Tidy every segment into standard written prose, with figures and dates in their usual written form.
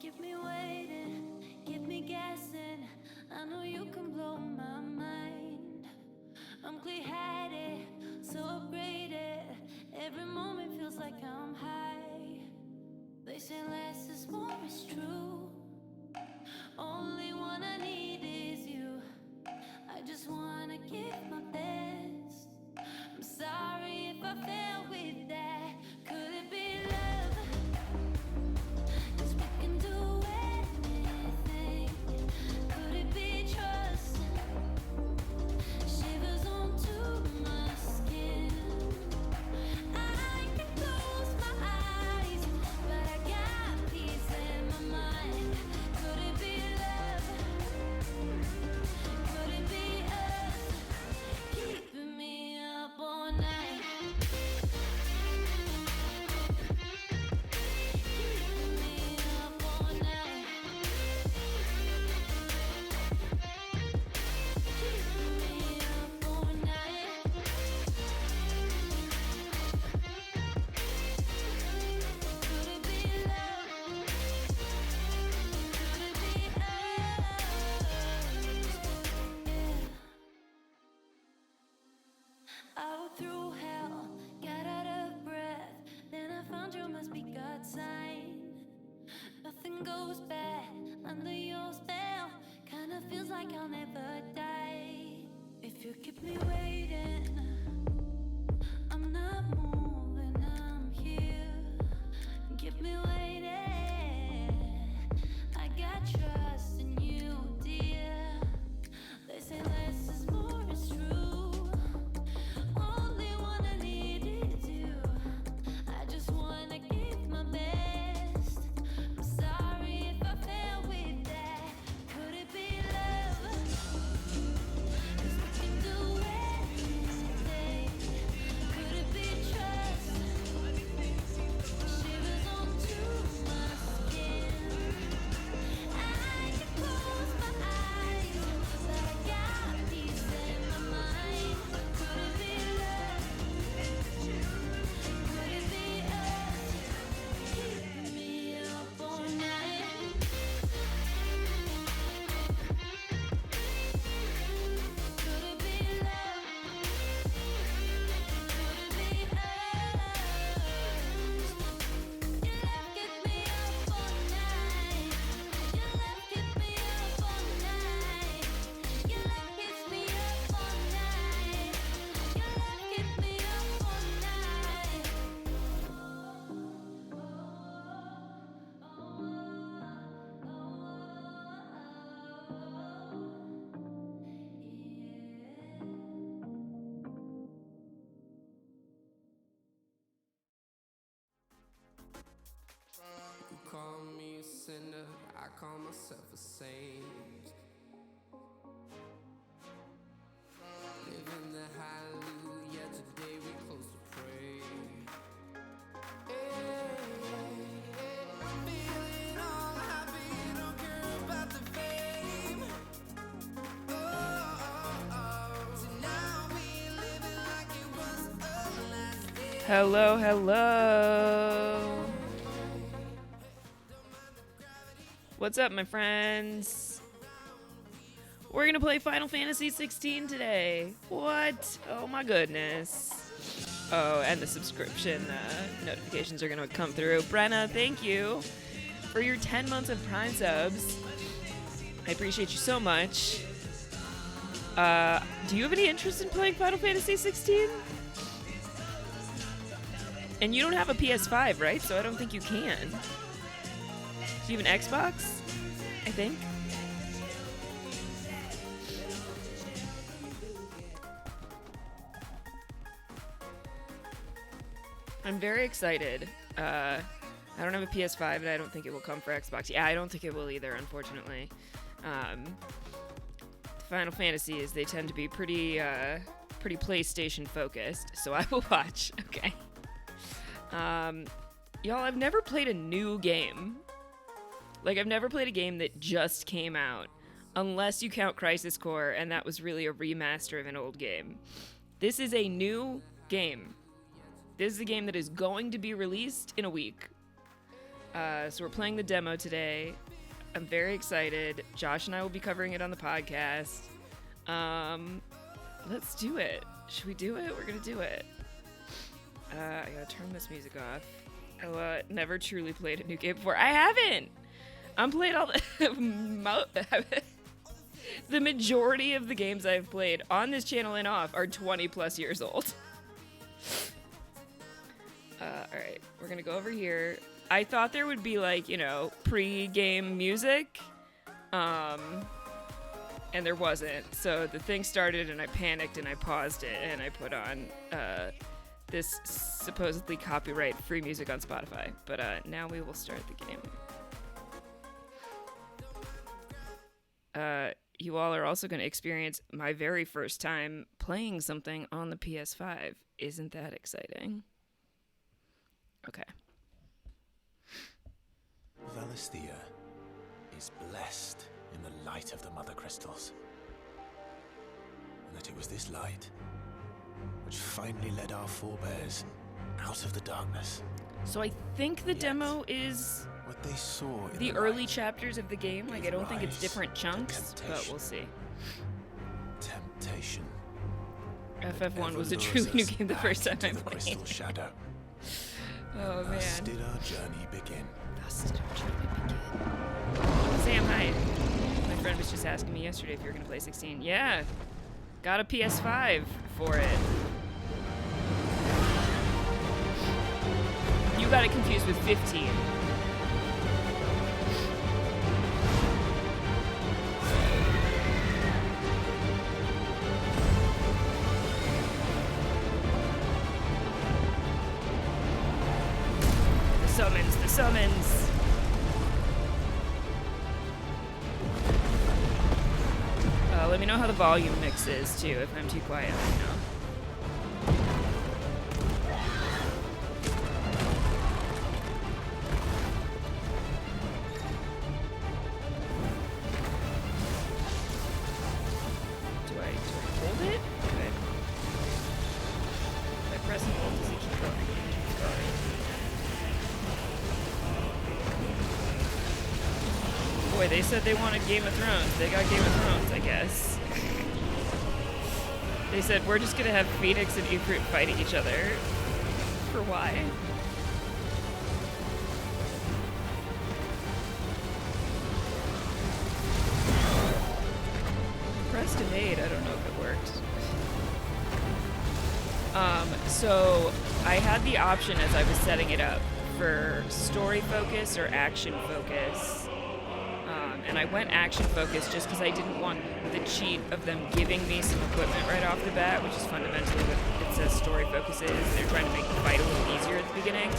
keep me waiting, keep me guessing. I know you can blow my mind. I'm clear-headed, so upgraded. Every moment feels like I'm high. They say less is more, it's true. Only one I need is you. I just wanna give my best. I'm sorry if I fail with that. Could it be love? 'Cause we can do anything. Could it be trust? Shivers onto my skin. I can close my eyes, but I got peace in my mind. Could it be love? Could it be us? Keeping me up all night. Keeping me up all night. Keeping me up all night. Could it be love? Could it be us? Yeah. I went through hell, got out of breath. Then I found you must be God's sign. Nothing goes bad under your spell. Kinda feels like I'll never die. If you keep me waiting, I'm not moving, I'm here. Keep me waiting. I got trust in you, dear. They say less is more, it's true. Only one I need is you. I just wanna give my best. I'm sorry if I fail with that. Could it be love? 'Cause we can do anything. Could it be trust? Shivers onto my skin. I can close my eyes, but I got peace in my mind. Could it be love? Could it be us? Keeping me up all night. Could it be love? Could it be us? Your love kept me up all night. Your love kept me up all night. Your love keeps me up all night. Your love kept me up all night. You call me a sinner, I call myself a saint. Living the hallelujah, today we close to pray. I'm feeling all happy, don't care about the fame. So now we living like it was our last day. Hello, hello. What's up, my friends? We're gonna play Final Fantasy 16 today. What? Oh my goodness. Oh, and the subscription notifications are gonna come through. Brenna, thank you for your 10 months of Prime subs. I appreciate you so much. Do you have any interest in playing Final Fantasy 16? And you don't have a PS5, right? So I don't think you can. Do you have an Xbox? I think. I'm very excited. I don't have a PS5, and I don't think it will come for Xbox. Yeah, I don't think it will either, unfortunately. Final Fantasies, they tend to be pretty PlayStation focused, so I will watch. Okay. Y'all, I've never played a new game. Like, I've never played a game that just came out, unless you count Crisis Core, and that was really a remaster of an old game. This is a new game. This is a game that is going to be released in a week. So we're playing the demo today. I'm very excited. Josh and I will be covering it on the podcast. Let's do it. Should we do it? We're gonna do it. I gotta turn this music off. I never truly played a new game before. I haven't. I'm playing all the the majority of the games I've played on this channel and off are 20 plus years old. All right, we're gonna go over here. I thought there would be like, pre-game music, and there wasn't. So the thing started and I panicked and I paused it and I put on this supposedly copyright-free music on Spotify. But now we will start the game. You all are also going to experience my very first time playing something on the PS5. Isn't that exciting? Okay. Valisthea is blessed in the light of the Mother Crystals. And that it was this light which finally led our forebears out of the darkness. So I think the demo is What they saw in the the early light chapters of the game. Like, I don't think it's rise different to chunks, but temptation. we'll see. Temptation. FF1 was a Ever truly lures new us game the back first time into I the played. crystal shadow. Oh, Thus man. did our journey begin. Thus did our journey begin. Sam, hi. My friend was just asking me yesterday if you were going to play 16. Yeah. Got a PS5 for it. You got it confused with 15. The summons. Let me know how the volume mix is, too. If I'm too quiet, let me know. Do I hold it? Okay. If I press and hold, does it keep going? It keeps going. Boy, they said they wanted Game of Thrones. They got Game of Thrones, I guess. They said, we're just gonna have Phoenix and Ifrit fighting each other. For why? Pressed and made, I don't know if it worked. So I had the option as I was setting it up for story focus or action focus. And I went action focus just because I didn't want the cheat of them giving me some equipment right off the bat, which is fundamentally what it says story focus is. They're trying to make the fight a little easier at the beginning.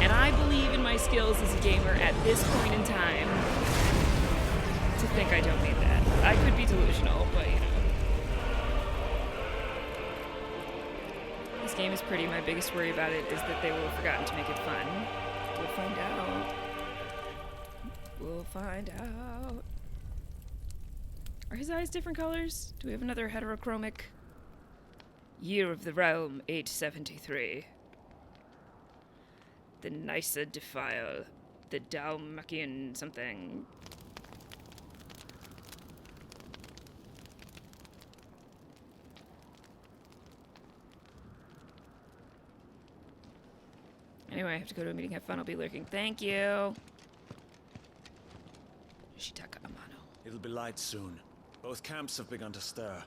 And I believe in my skills as a gamer at this point in time to think I don't need that. I could be delusional, but This game is pretty. My biggest worry about it is that they will have forgotten to make it fun. We'll find out. We'll find out. Are his eyes different colors? Do we have another heterochromic? Year of the Realm 873. The Nysa Defile. The Dalmakian something. Anyway, I have to go to a meeting. Have fun. I'll be lurking. Thank you. Shitaka Amano. It'll be light soon. Both camps have begun to stir.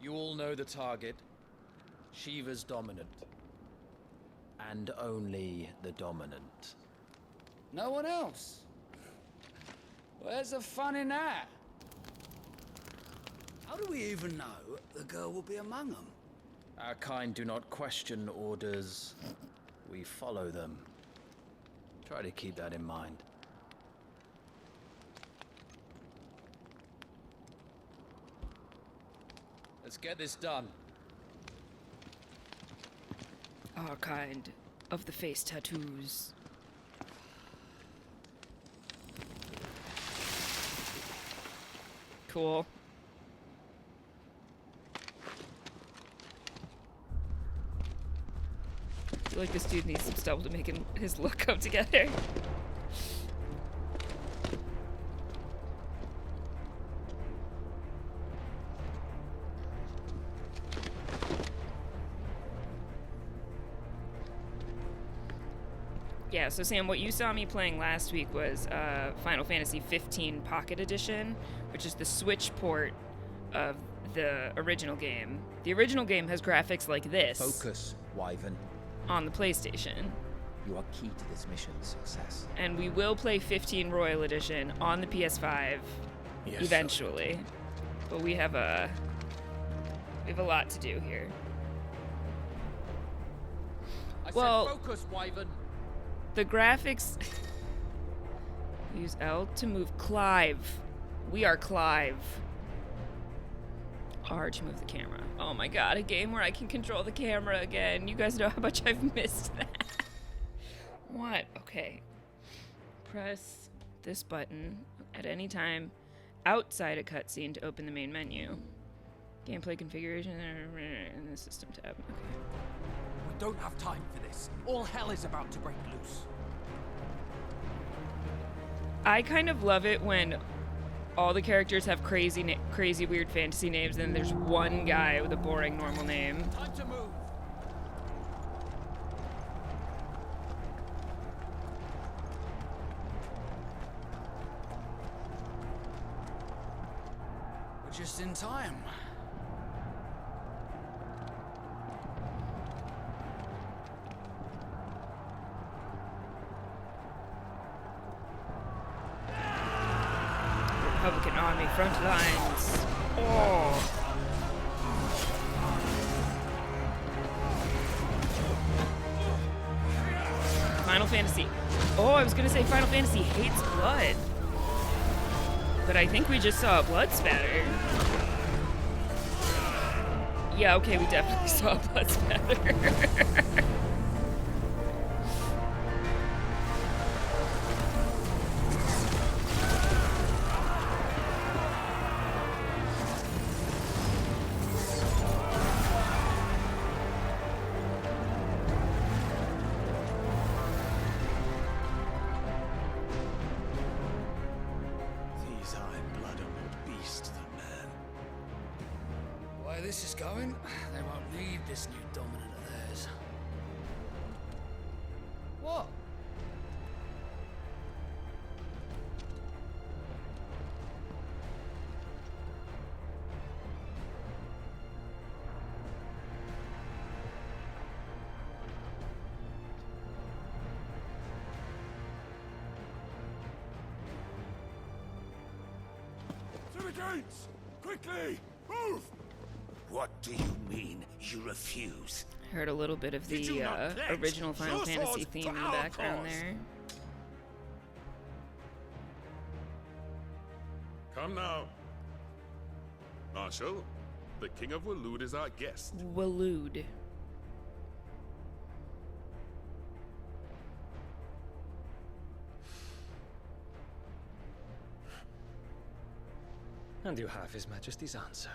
You all know the target. Shiva's dominant. And only the dominant. No one else? Where's the fun in that? How do we even know the girl will be among them? Our kind do not question orders. We follow them. Try to keep that in mind. Let's get this done. Our kind of the face tattoos. Cool. feel like this dude needs some stuff to make his look come together. Yeah, so Sam, what you saw me playing last week was Final Fantasy 15 Pocket Edition, which is the Switch port of the original game. The original game has graphics like this. Focus, Wyvern. On the PlayStation. You are key to this mission's success. And we will play 15 Royal Edition on the PS5 eventually. But we have a lot to do here. I Well, said focus, Wyvern. The graphics... Use L to move Clive. We are Clive. R to move the camera. Oh my god, a game where I can control the camera again. You guys know how much I've missed that. What? Okay. Press this button at any time outside a cutscene to open the main menu. Gameplay configuration in the system tab. Okay. We don't have time for this. All hell is about to break loose. I kind of love it when all the characters have crazy weird fantasy names, and then there's one guy with a boring normal name. Time to move. We're just in time. Republican Army front lines. Oh. Final Fantasy. Oh, I was gonna say Final Fantasy hates blood. But I think we just saw a blood spatter. Yeah, okay, we definitely saw a blood spatter. These Iron-Blood are more beast than man. The way this is going, they won't need this new dominant of theirs. What? To the gates! Quickly! Move! What do you mean, you refuse? I heard a little bit of Did you the not pledge original Final your Fantasy swords theme for in the our background cause? there. Come now. Marshal, the King of Waloed is our guest. Waloed. And you have His Majesty's answer.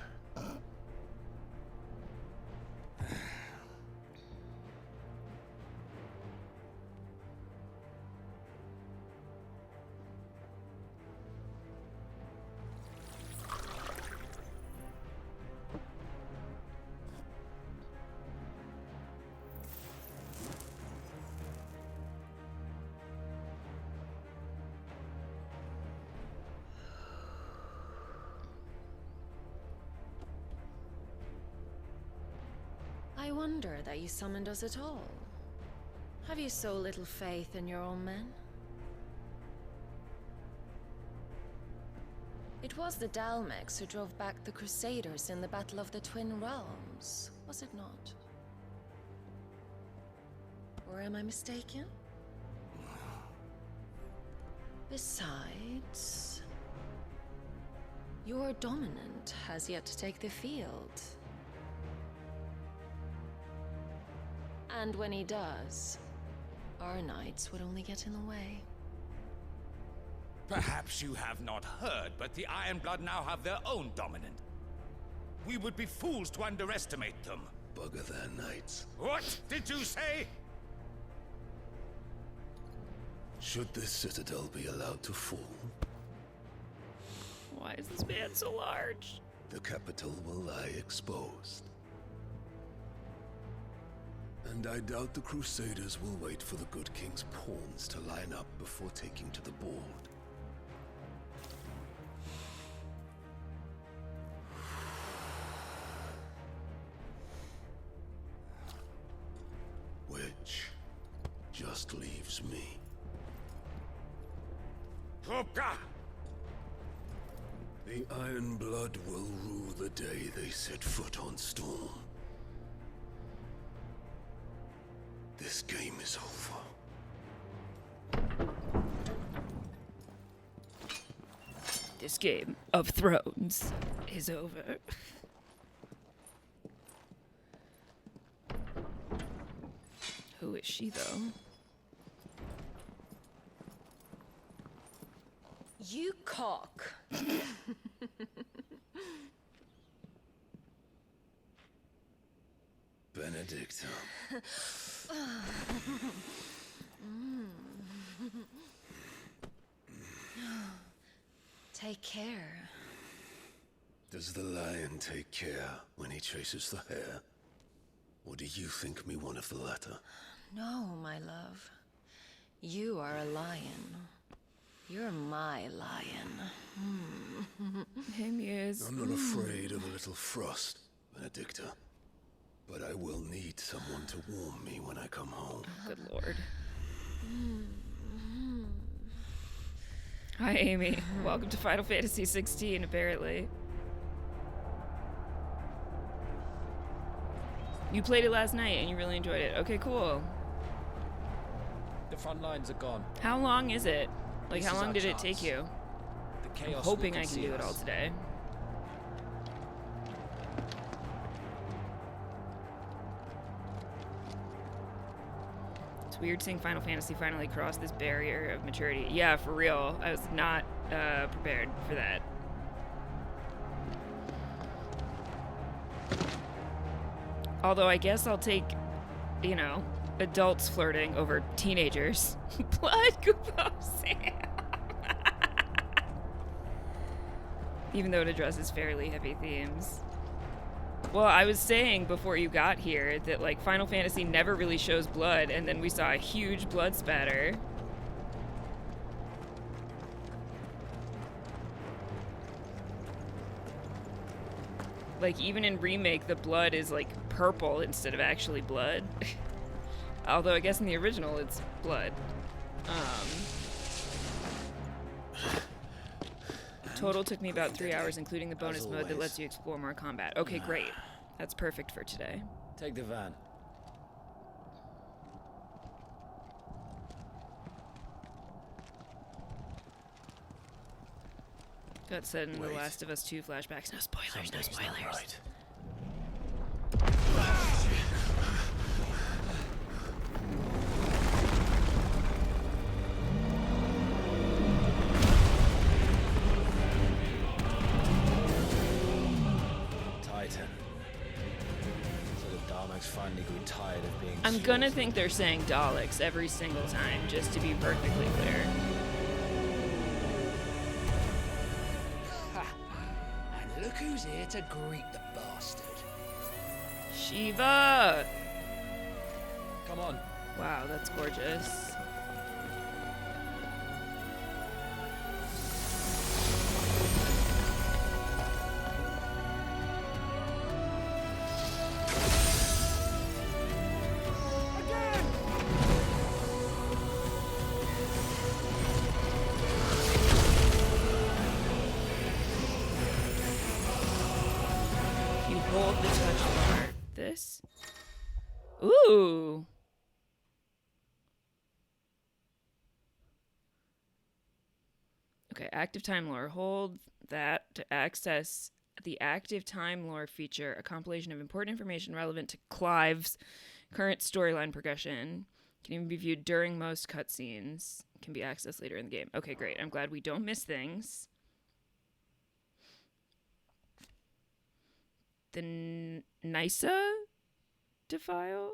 I wonder that you summoned us at all. Have you so little faith in your own men? It was the Dalmex who drove back the Crusaders in the Battle of the Twin Realms, was it not? Or am I mistaken? Besides, your dominant has yet to take the field. And when he does, our knights would only get in the way. Perhaps you have not heard, but the Ironblood now have their own dominant. We would be fools to underestimate them. Bugger their knights. What did you say? Should this citadel be allowed to fall, Why is this man so large? the capital will lie exposed. And I doubt the Crusaders will wait for the good king's pawns to line up before taking to the board. Which just leaves me. The Iron Blood will rue the day they set foot on Storm. This game is over. This game of Thrones is over. Who is she, though? You cock. Benedicta. Take care. Does the lion take care when he chases the hare? Or do you think me one of the latter? No, my love. You are a lion. You're my lion. Him is. I'm not afraid of a little frost, Benedicta. But I will need someone to warm me when I come home. Good lord. Hi, Amy. Welcome to Final Fantasy 16, apparently. You played it last night and you really enjoyed it. Okay, cool. The front lines are gone. How long is it? Like, This how is long our did it chance. take you? The I'm chaos hoping will I can do conceal it all us. today. It's weird seeing Final Fantasy finally cross this barrier of maturity. Yeah, for real. I was not prepared for that. Although I guess I'll take, you know, adults flirting over teenagers. Blood Kupo Sam. Even though it addresses fairly heavy themes. Well, I was saying before you got here that, like, Final Fantasy never really shows blood, and then we saw a huge blood spatter. Like, even in Remake, the blood is, like, purple instead of actually blood. Although, I guess in the original, it's blood. Total took me about 3 hours, including the bonus mode that lets you explore more combat. Okay, great. That's perfect for today. Take the van. Got said in The Last of Us 2 flashbacks. No spoilers, no spoilers. Right. Titan. So the Daleks finally grew tired of being I'm gonna slaughtered. think they're saying Daleks every single time, just to be perfectly clear. And look who's here to greet the bastard. Shiva! Come on. Wow, that's gorgeous. You hold the touch bar. This? Ooh! Okay, active time lore. Hold that to access the active time lore feature, a compilation of important information relevant to Clive's current storyline progression. Can even be viewed during most cutscenes. Can be accessed later in the game. Okay, great. I'm glad we don't miss things. The Nysa Defile?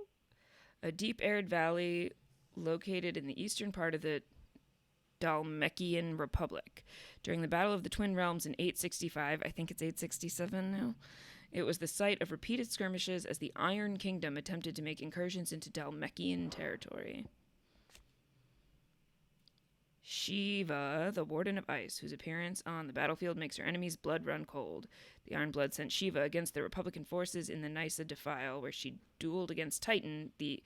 A deep arid valley located in the eastern part of the Dalmekian Republic. During the Battle of the Twin Realms in 865, I think it's 867 now, it was the site of repeated skirmishes as the Iron Kingdom attempted to make incursions into Dalmekian territory. Shiva, the Warden of Ice, whose appearance on the battlefield makes her enemies' blood run cold. The Iron Blood sent Shiva against the Republican forces in the Nysa Defile, where she dueled against Titan, the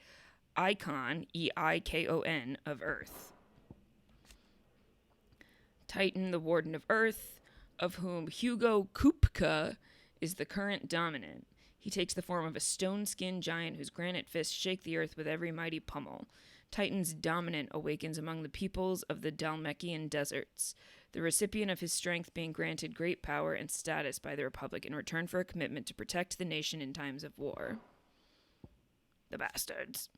Eikon, E-I-K-O-N, of Earth. Titan, the Warden of Earth, of whom Hugo Kupka is the current dominant. He takes the form of a stone-skinned giant whose granite fists shake the earth with every mighty pummel. Titan's dominant awakens among the peoples of the Dalmekian deserts, the recipient of his strength being granted great power and status by the Republic in return for a commitment to protect the nation in times of war. The bastards.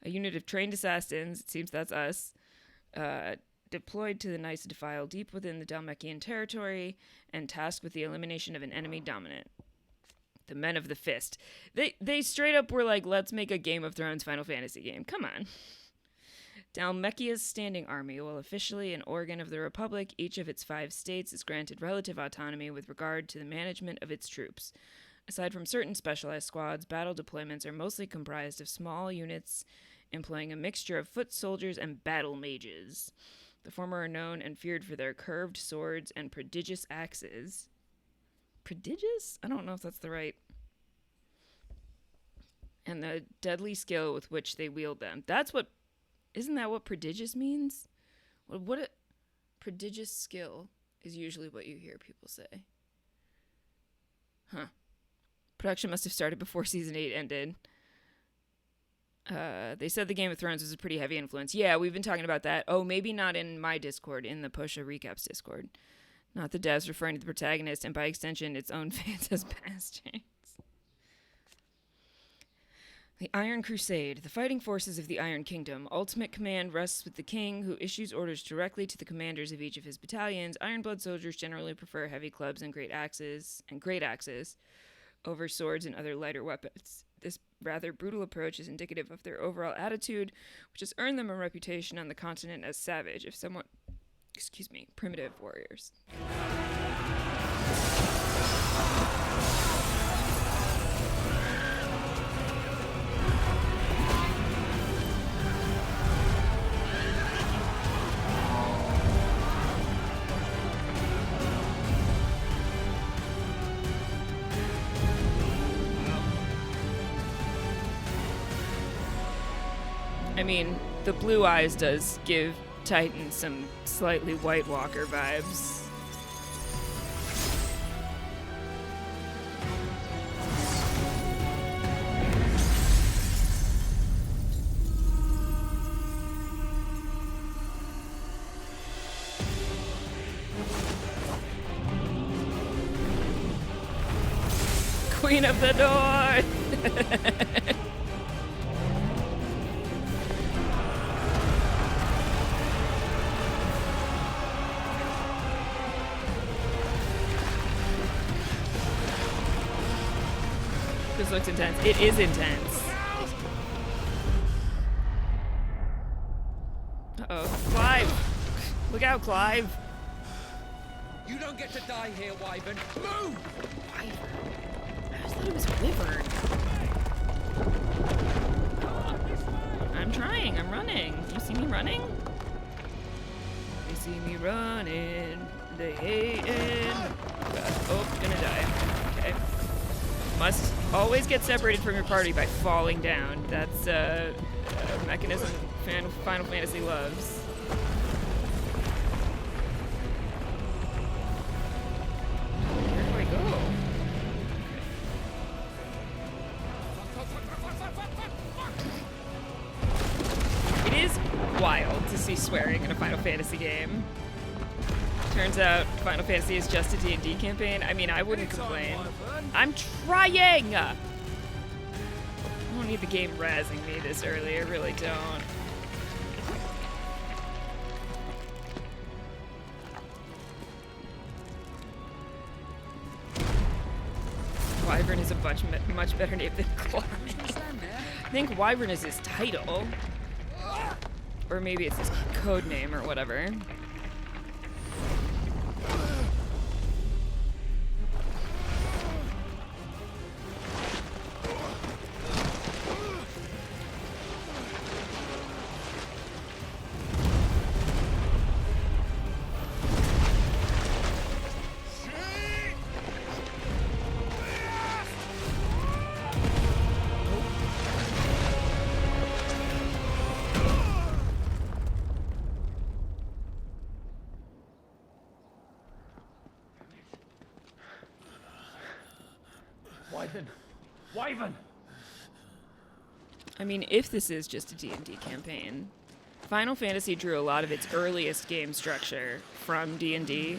A unit of trained assassins, it seems that's us, deployed to the Nysa Defile deep within the Dalmekian territory and tasked with the elimination of an enemy dominant. The Men of the Fist. They straight up were like, let's make a Game of Thrones Final Fantasy game. Come on. Dalmekia's standing army, while officially an organ of the Republic, each of its 5 states is granted relative autonomy with regard to the management of its troops. Aside from certain specialized squads, battle deployments are mostly comprised of small units employing a mixture of foot soldiers and battle mages. The former are known and feared for their curved swords and prodigious axes. Prodigious? I don't know if that's the right. And the deadly skill with which they wield them. Isn't that what prodigious means? What a prodigious skill is usually what you hear people say. Huh. Production must have started before season 8 ended. They said the Game of Thrones was a pretty heavy influence. Yeah, we've been talking about that. Oh, maybe not in my Discord, in the Pusha Recaps Discord. Not the devs referring to the protagonist, and by extension, its own fans as bastards. The Iron Crusade. The fighting forces of the Iron Kingdom. Ultimate command rests with the king, who issues orders directly to the commanders of each of his battalions. Ironblood soldiers generally prefer heavy clubs and great axes over swords and other lighter weapons. This rather brutal approach is indicative of their overall attitude, which has earned them a reputation on the continent as savage, if somewhat primitive warriors. I mean, the blue eyes does give Titan some slightly White Walker vibes. Queen of the North! This looks intense. It is intense. Uh-oh. Clive! Look out, Clive! You don't get to die here, Wyvern. Move! Wyvern? I just thought it was Wyvern. I'm trying. I'm running. You see me running? They see me running. They hating. Oh, gonna die. Okay. Must always get separated from your party by falling down. That's a mechanism Final Fantasy loves. Where do I go? It is wild to see swearing in a Final Fantasy game. Turns out Final Fantasy is just a D&D campaign. I mean, I wouldn't complain. I'm trying! I don't need the game razzing me this early. I really don't. Wyvern is a much better name than Clive. I think Wyvern is his title. Or maybe it's his code name or whatever. Wyvern! I mean, if this is just a D&D campaign, Final Fantasy drew a lot of its earliest game structure from D&D.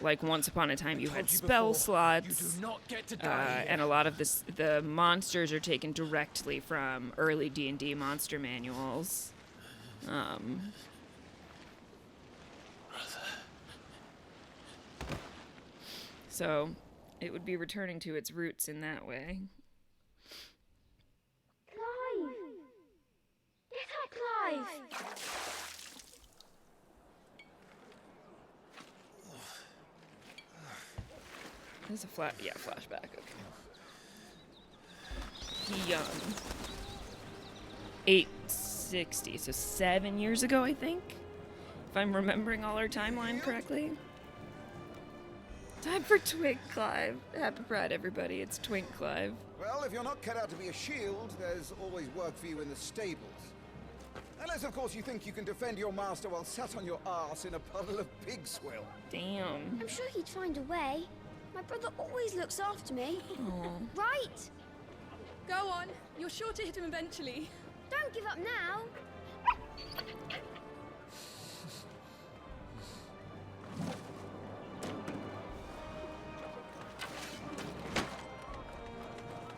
Like Once Upon a Time, you had spell slots, and a lot of the monsters are taken directly from early D&D monster manuals. So it would be returning to its roots in that way. Clive! Get up, Clive! There's a flashback. Okay. He 860, so 7 years ago, I think, if I'm remembering all our timeline correctly. Time for Twink Clive. Happy Pride, everybody. It's Twink Clive. Well, if you're not cut out to be a shield, there's always work for you in the stables. Unless, of course, you think you can defend your master while sat on your arse in a puddle of pig swill. Damn. I'm sure he'd find a way. My brother always looks after me. Right? Go on. You're sure to hit him eventually. Don't give up now.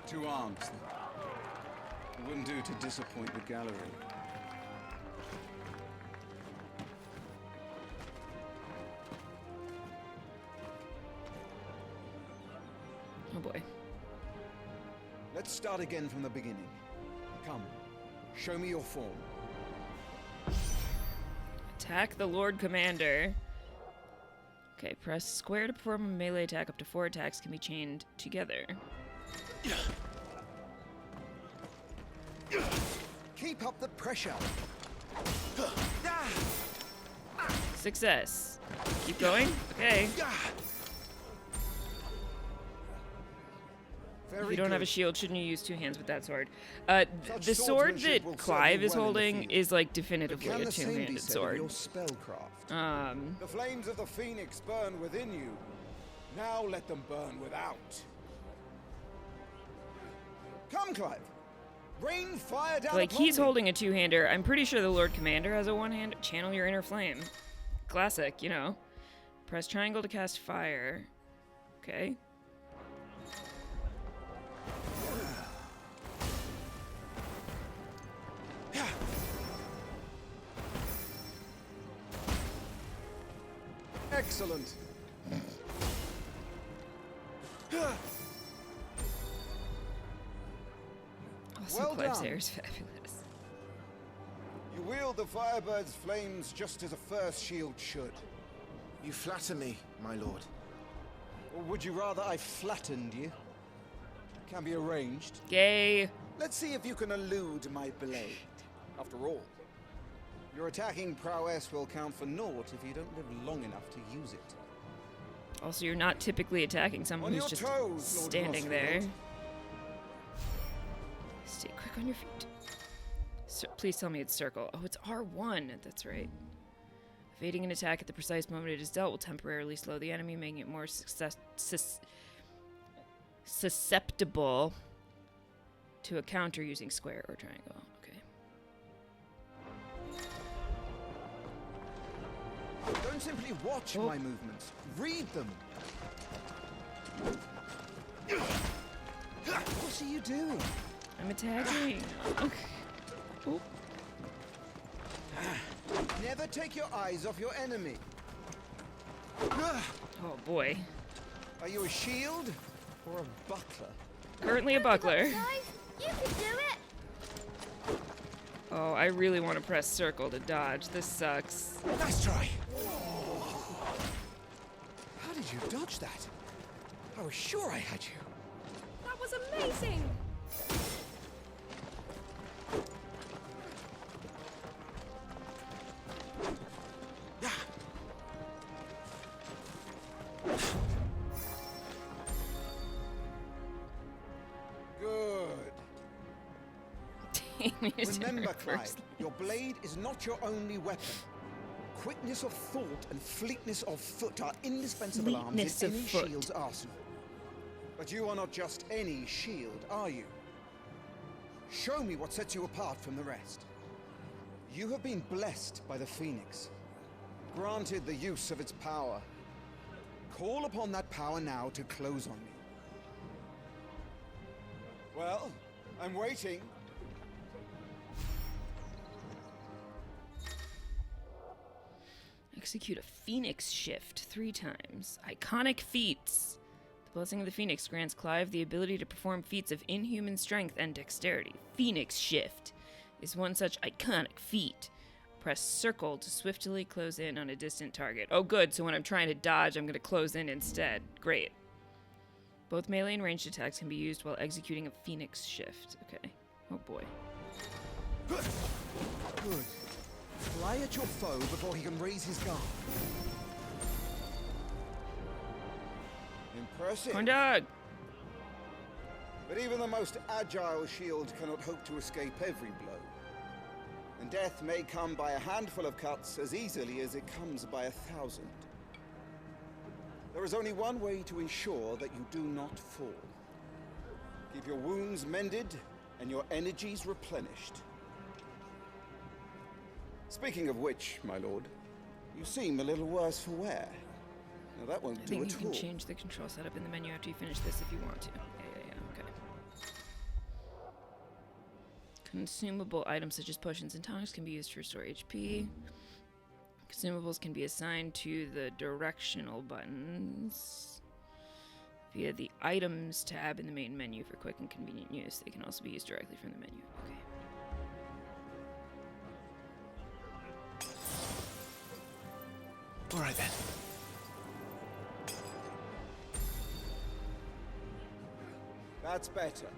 Two arms. It wouldn't do to disappoint the gallery. Oh boy. Let's start again from the beginning. Come, show me your form. Attack the Lord Commander. Okay, press square to perform a melee attack. Up to 4 attacks can be chained together. Keep up the pressure. Success. Keep going. Okay. If you don't have a shield, shouldn't you use 2 hands with that sword? The sword that Clive is holding is like definitively a 2-handed sword. The flames of the phoenix burn within you. Now let them burn without. Come, Clive. Rain fire down. Like, he's holding a 2-hander. I'm pretty sure the Lord Commander has a 1-hand. Channel your inner flame. Classic, you know. Press triangle to cast fire. Okay. Excellent. Also, Well Clive's done. hair is fabulous. You wield the Firebird's flames just as a first shield should. You flatter me, my lord. Or would you rather I flattened you? Can be arranged. Gay. Let's see if you can elude my blade. After all, your attacking prowess will count for naught if you don't live long enough to use it. Also, you're not typically attacking someone On who's your just toes, Lord standing there. Crossfield. Stay quick on your feet. Please tell me it's circle. Oh, it's R1. That's right. Evading an attack at the precise moment it is dealt will temporarily slow the enemy, making it more susceptible to a counter using square or triangle. Okay. Don't simply watch my movements. Read them. What are you doing? I'm attacking. Okay. Oh. Never take your eyes off your enemy. Oh boy. Are you a shield or a buckler? Currently a buckler. Clive, you can do it. Oh, I really want to press circle to dodge. This sucks. Nice try. How did you dodge that? I was sure I had you. That was amazing! Good. Remember, Clive, your blade is not your only weapon. Quickness of thought and fleetness of foot are indispensable arms in any shield's arsenal. But you are not just any shield, are you? Show me what sets you apart from the rest. You have been blessed by the Phoenix, granted the use of its power. Call upon that power now to close on me. Well, I'm waiting. Execute a Phoenix shift 3 times. Iconic feats. The blessing of the Phoenix grants Clive the ability to perform feats of inhuman strength and dexterity. Phoenix shift is one such iconic feat. Press circle to swiftly close in on a distant target. Oh good, so when I'm trying to dodge, I'm going to close in instead. Great. Both melee and ranged attacks can be used while executing a Phoenix shift. Okay. Oh boy. Good. Fly at your foe before he can raise his guard. Impressive. Corn dog! But even the most agile shield cannot hope to escape every blow. And death may come by a handful of cuts as easily as it comes by 1,000. There is only one way to ensure that you do not fall. Keep your wounds mended and your energies replenished. Speaking of which, my lord, you seem a little worse for wear. Now that won't do at all. I think you can change the control setup in the menu after you finish this if you want to. Yeah, okay. Consumable items such as potions and tonics can be used to restore HP. Consumables can be assigned to the directional buttons via the items tab in the main menu for quick and convenient use. They can also be used directly from the menu. Okay. All right then. That's better.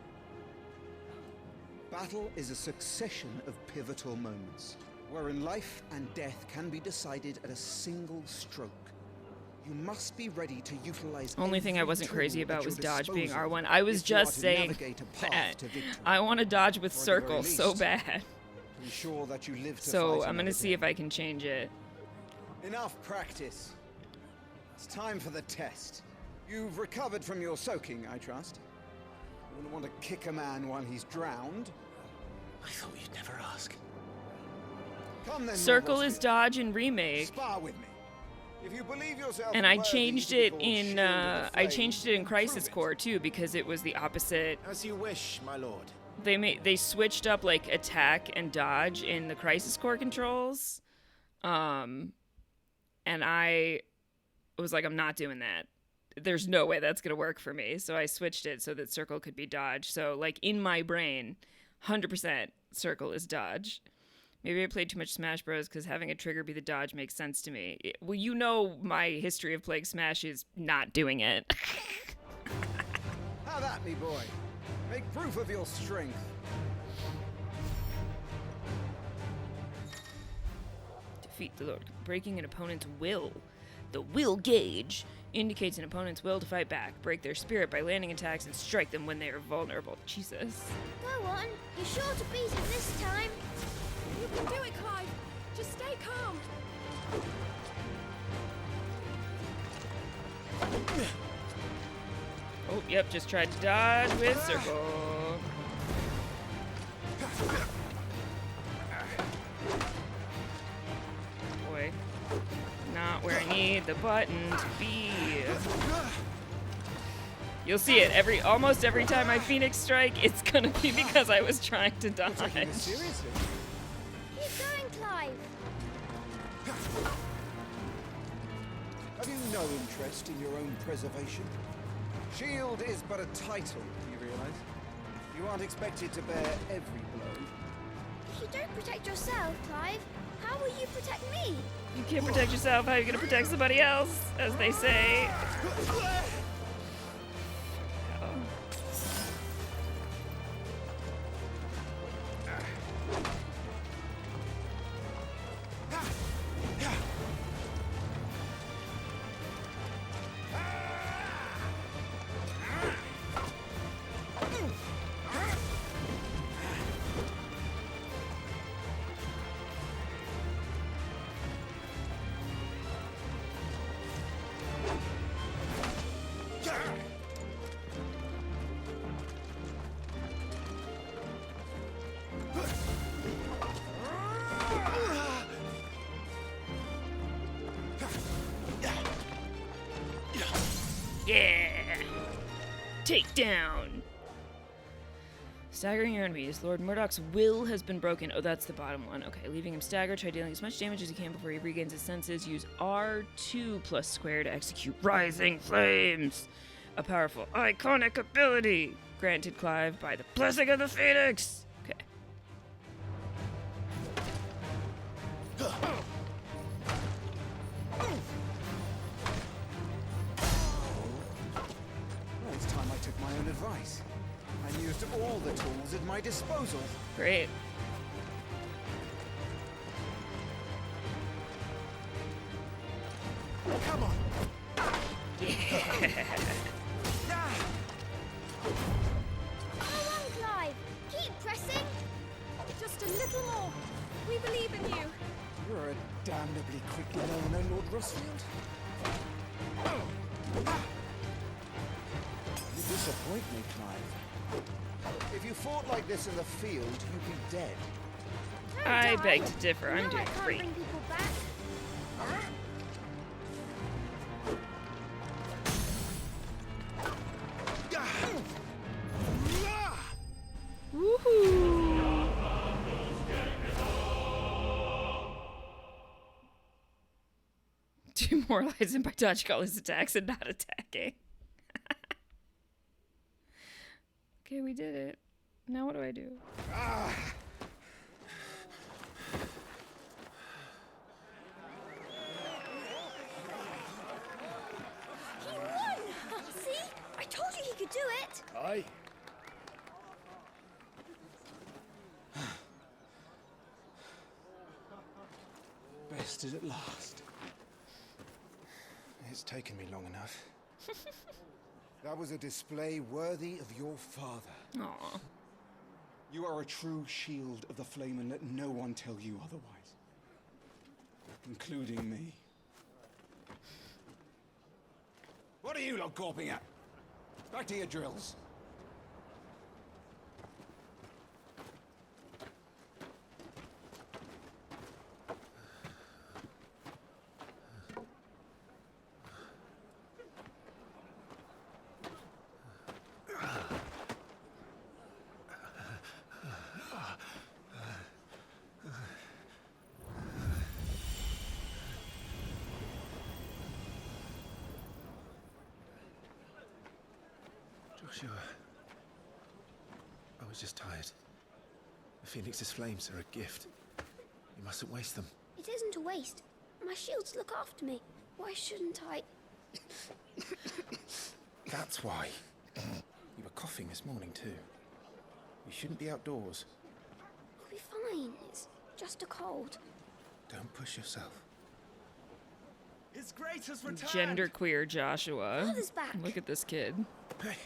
Battle is a succession of pivotal moments, wherein life and death can be decided at a single stroke. You must be ready to utilize. Only thing I wasn't crazy about was dodge being R1. I was just saying that I want to dodge with circle so bad. Ensure that you live to so fight I'm gonna see if I can change it. Enough practice. It's time for the test. You've recovered from your soaking, I trust. You wouldn't want to kick a man while he's drowned. I thought you'd never ask. Come then, Circle is dodge in remake. Spar with me. If you believe yourself and I changed it in Crisis Core too because it was the opposite. As you wish, my lord. They switched up like attack and dodge in the Crisis Core controls. And I was like, I'm not doing that. There's no way that's going to work for me. So I switched it so that circle could be dodge. So like in my brain, 100% circle is dodge. Maybe I played too much Smash Bros. Because having a trigger be the dodge makes sense to me. Well, you know my history of playing Smash is not doing it. Have at me, boy. Make proof of your strength. Defeat the Lord. Breaking an opponent's will. The will gauge indicates an opponent's will to fight back. Break their spirit by landing attacks and strike them when they are vulnerable. Jesus. Go on. You're sure to beat him this time. You can do it, Clive. Just stay calm. Oh, yep, just tried to dodge with circle. Boy, not where I need the button to be. You'll see it almost every time I Phoenix strike, it's gonna be because I was trying to dodge. Seriously? Keep going, Clive. Have you no interest in your own preservation? Shield is but a title, do you realize? You aren't expected to bear every blow. If you don't protect yourself, Clive, how will you protect me? You can't protect yourself. How are you gonna protect somebody else? As they say. Yeah! Take down! Staggering your enemies. Lord Murdoch's will has been broken. Oh, that's the bottom one. Okay, leaving him staggered. Try dealing as much damage as you can before he regains his senses. Use R2 plus square to execute Rising Flames. A powerful, iconic ability granted Clive by the blessing of the Phoenix. Okay. Well, it's time I took my own advice and used all the tools at my disposal. Great. Come on. Yeah. Come on, Clive. Keep pressing. Just a little more. We believe in you. You're a damnably quick learner, Lord Rosfield. You disappoint me, Clive. If you fought like this in the field, you'd be dead. I beg to differ. I'm doing I can't great. bring people back. Woohoo! Demoralizing by dodging all his attacks and not attacking. Okay, we did it. Now what do I do? He won! See? I told you he could do it. Aye. Bested at last. It's taken me long enough. That was a display worthy of your father. Aw. You are a true shield of the flame, and let no one tell you otherwise. Including me. What are you lot gawping at? Back to your drills. Joshua, I was just tired. The Phoenix's flames are a gift. You mustn't waste them. It isn't a waste. My shields look after me. Why shouldn't I? That's why. You were coughing this morning too. You shouldn't be outdoors. I'll be fine. It's just a cold. Don't push yourself. His Grace has returned. Genderqueer Joshua. Father's back. Look at this kid. Hey.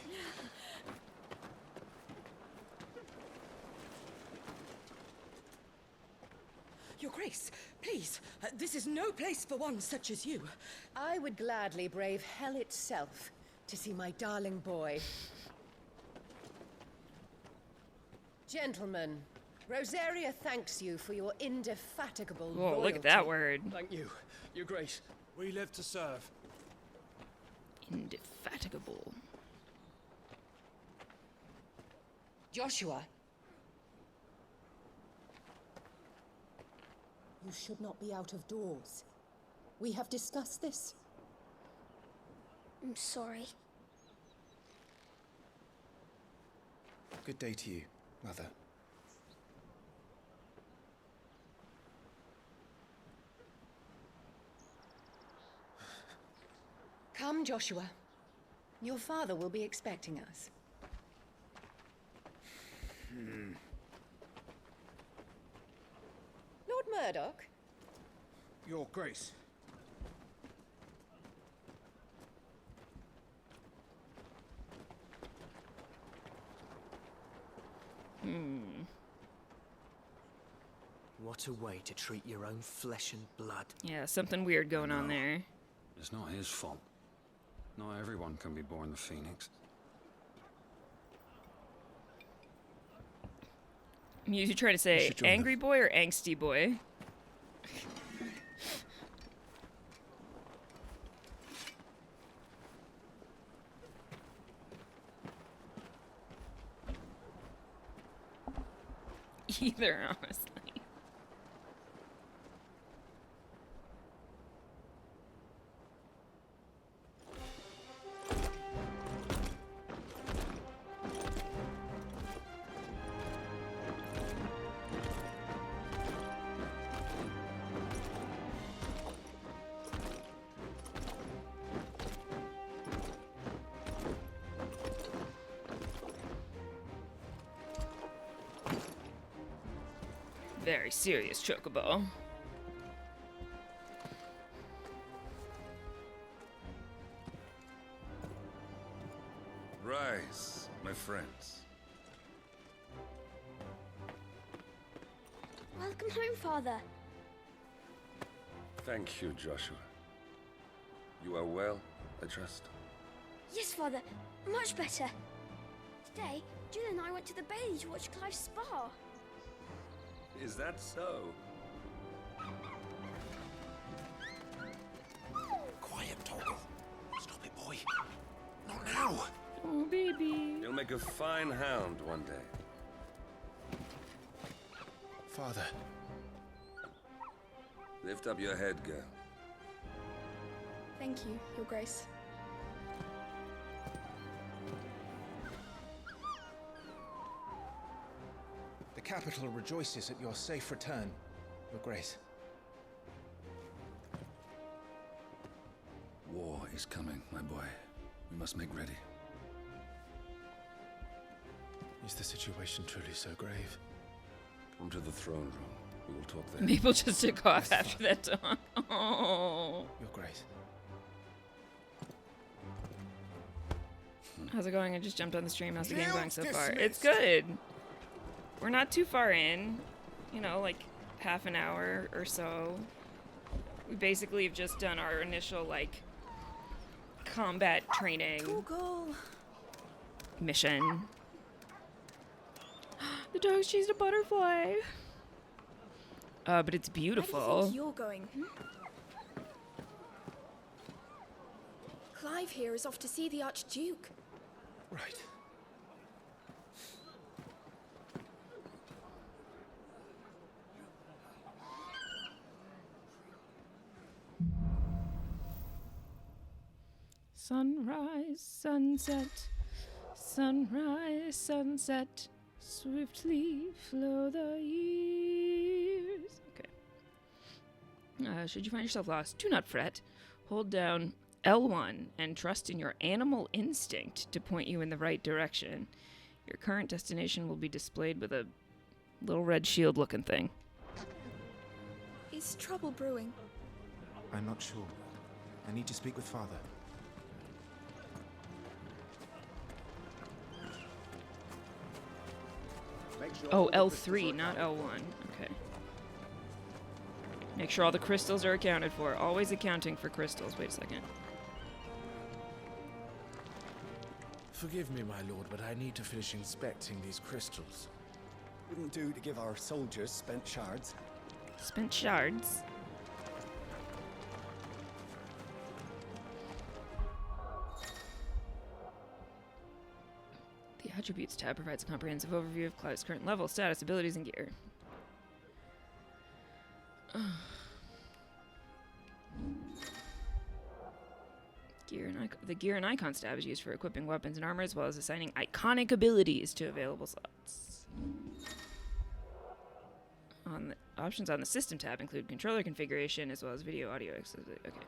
Your Grace, please, this is no place for one such as you. I would gladly brave hell itself to see my darling boy. Gentlemen, Rosaria thanks you for your indefatigable Whoa, loyalty. look at that word. Thank you, Your Grace. We live to serve. Indefatigable. Joshua. You should not be out of doors. We have discussed this. I'm sorry. Good day to you, Mother. Come, Joshua. Your father will be expecting us. Lord Murdoch? Your Grace. What a way to treat your own flesh and blood. Yeah, something weird going on there. It's not his fault. Not everyone can be born the Phoenix. You trying to say angry boy or angsty boy? Either, honestly. Very serious chocobo. Rise, my friends. Welcome home, Father. Thank you, Joshua. You are well, I trust. Yes, Father. Much better. Today, Jill and I went to the Bailey to watch Clive's spa. Is that so? Quiet, Toggle. Stop it, boy. Not now. Oh, baby. You'll make a fine hound one day. Father. Lift up your head, girl. Thank you, Your Grace. The capital rejoices at your safe return, Your Grace. War is coming, my boy. We must make ready. Is the situation truly so grave? Come to the throne room. We will talk there. Mabel just took off after that talk. Oh. Your Grace. How's it going? I just jumped on the stream. How's the game going so far? It's good. We're not too far in. You know, like half an hour or so. We basically have just done our initial, like, combat training mission. The dog's chased a butterfly. But it's beautiful. Where do you think you're going? Clive here is off to see the Archduke. Right. Sunrise, sunset, sunrise, sunset, swiftly flow the years. Okay. Should you find yourself lost, do not fret. Hold down L1 and trust in your animal instinct to point you in the right direction. Your current destination will be displayed with a little red shield looking thing. Is trouble brewing? I'm not sure. I need to speak with Father. Oh, L3, not L1. Okay. Make sure all the crystals are accounted for. Always accounting for crystals. Wait a second. Forgive me, my lord, but I need to finish inspecting these crystals. Wouldn't do to give our soldiers spent shards. Spent shards? The Attributes tab provides a comprehensive overview of Clive's current level, status, abilities, and gear. The gear and icon tab is used for equipping weapons and armor, as well as assigning iconic abilities to available slots. Options on the system tab include controller configuration, as well as video, audio, okay.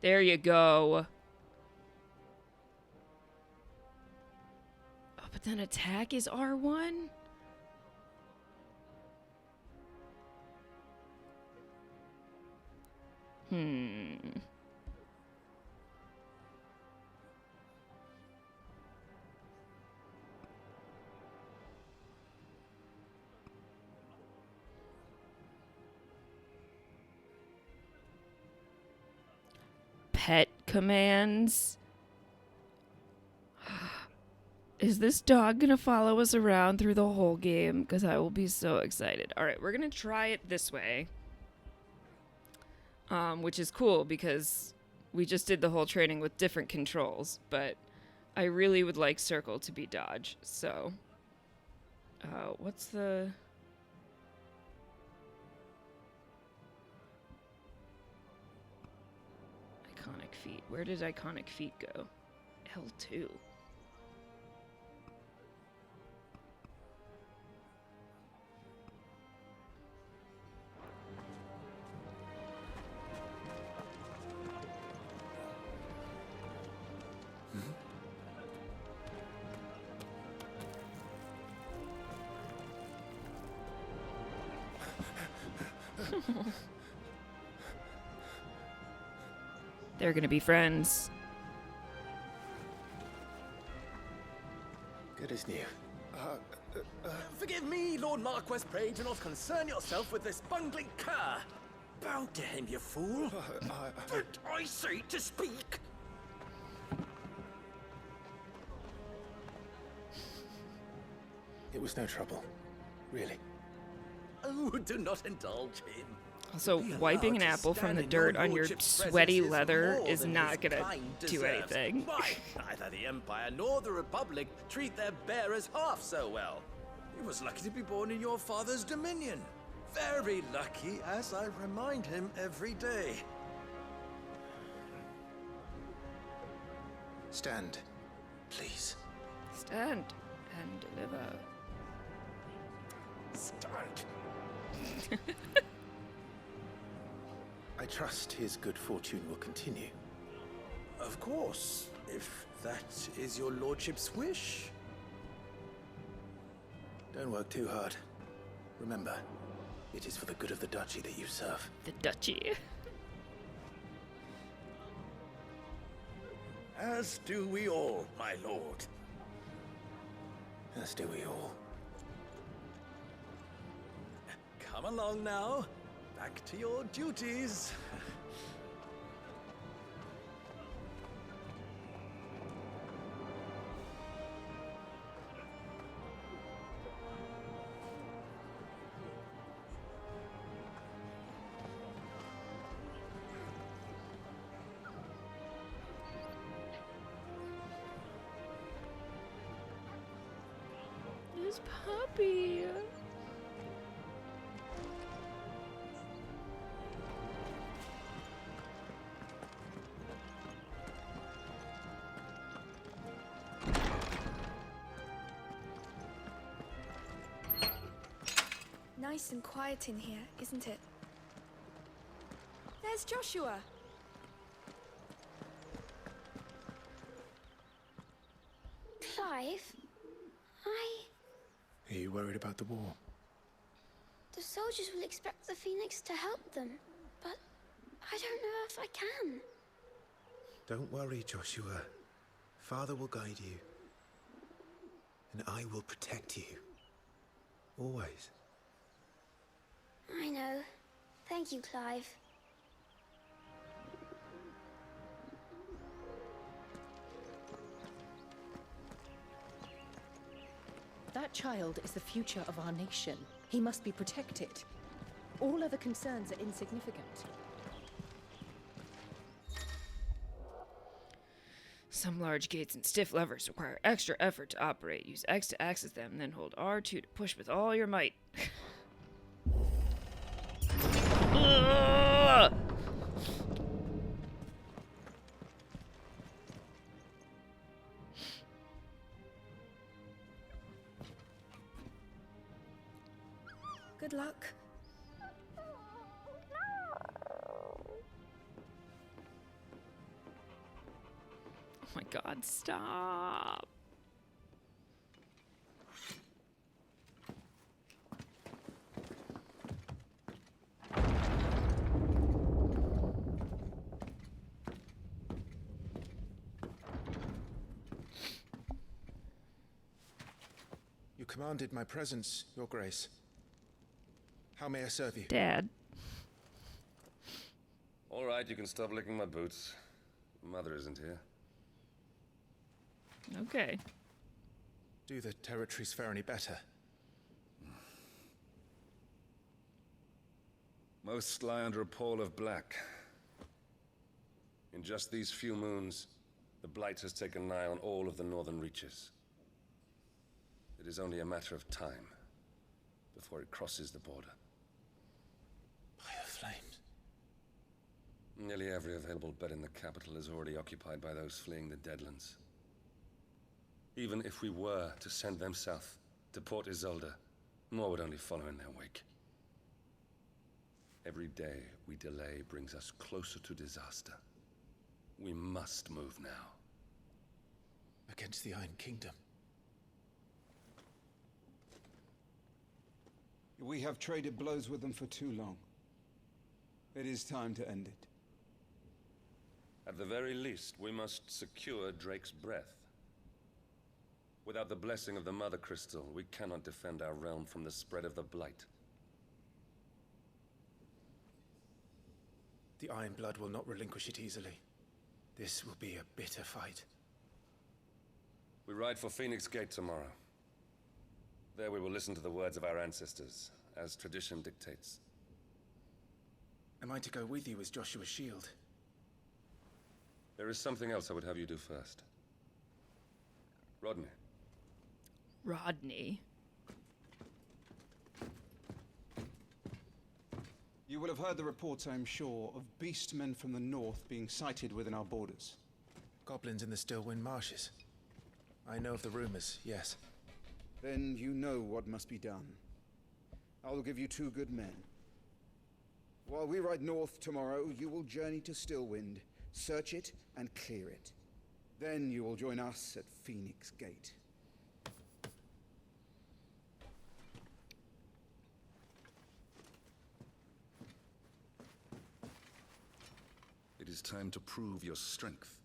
There you go. Oh, but then attack is R1? Pet commands. Is this dog gonna follow us around through the whole game? Because I will be so excited. All right, we're gonna try it this way. Which is cool because we just did the whole training with different controls, but I really would like circle to be dodge. So, what's the... Iconic feat. Where did iconic feat go? L2. They're gonna be friends. Good as new. Forgive me, Lord Marquess. Pray do not concern yourself with this bungling cur. Bow to him, you fool. But I say to speak. It was no trouble. Really. Oh, do not indulge him. Also, wiping an apple from the dirt on your sweaty leather is not gonna do anything. Why, neither the Empire nor the Republic treat their bearers half so well. He was lucky to be born in your father's dominion. Very lucky, as I remind him every day. Stand, please. Stand and deliver. Stand. I trust his good fortune will continue. Of course, if that is your lordship's wish. Don't work too hard. Remember, it is for the good of the duchy that you serve. The duchy. As do we all, my lord. As do we all. Come along now. Back to your duties. This puppy. Nice and quiet in here, isn't it? There's Joshua. Clive, Are you worried about the war? the soldiers will expect the Phoenix to help them, but I don't know if I can. Don't worry, Joshua. Father will guide you. And I will protect you. Always. I know. Thank you, Clive. That child is the future of our nation. He must be protected. All other concerns are insignificant. Some large gates and stiff levers require extra effort to operate. Use X to access them, then hold R2 to push with all your might. Ugh! Good luck. my god, stop. You commanded my presence, Your Grace. How may I serve you? Dad. All right, you can stop licking my boots. Mother isn't here. Okay. Do the territories fare any better? Most lie under a pall of black. In just these few moons, the Blight has taken nigh on all of the northern reaches. It is only a matter of time before it crosses the border. By the flames. Nearly every available bed in the capital is already occupied by those fleeing the Deadlands. Even if we were to send them south, to Port Isolde, more would only follow in their wake. Every day we delay brings us closer to disaster. We must move now. Against the Iron Kingdom. We have traded blows with them for too long. It is time to end it. At the very least, we must secure Drake's breath. Without the blessing of the Mother Crystal, we cannot defend our realm from the spread of the Blight. The Iron Blood will not relinquish it easily. This will be a bitter fight. We ride for Phoenix Gate tomorrow. There we will listen to the words of our ancestors, as tradition dictates. Am I to go with you as Joshua's shield? There is something else I would have you do first. Rodney. Rodney? You will have heard the reports, I am sure, of beastmen from the north being sighted within our borders. Goblins in the Stillwind Marshes. I know of the rumors, yes. Then you know what must be done. I will give you 2 good men. While we ride north tomorrow, you will journey to Stillwind, search it, and clear it. Then you will join us at Phoenix Gate. It is time to prove your strength.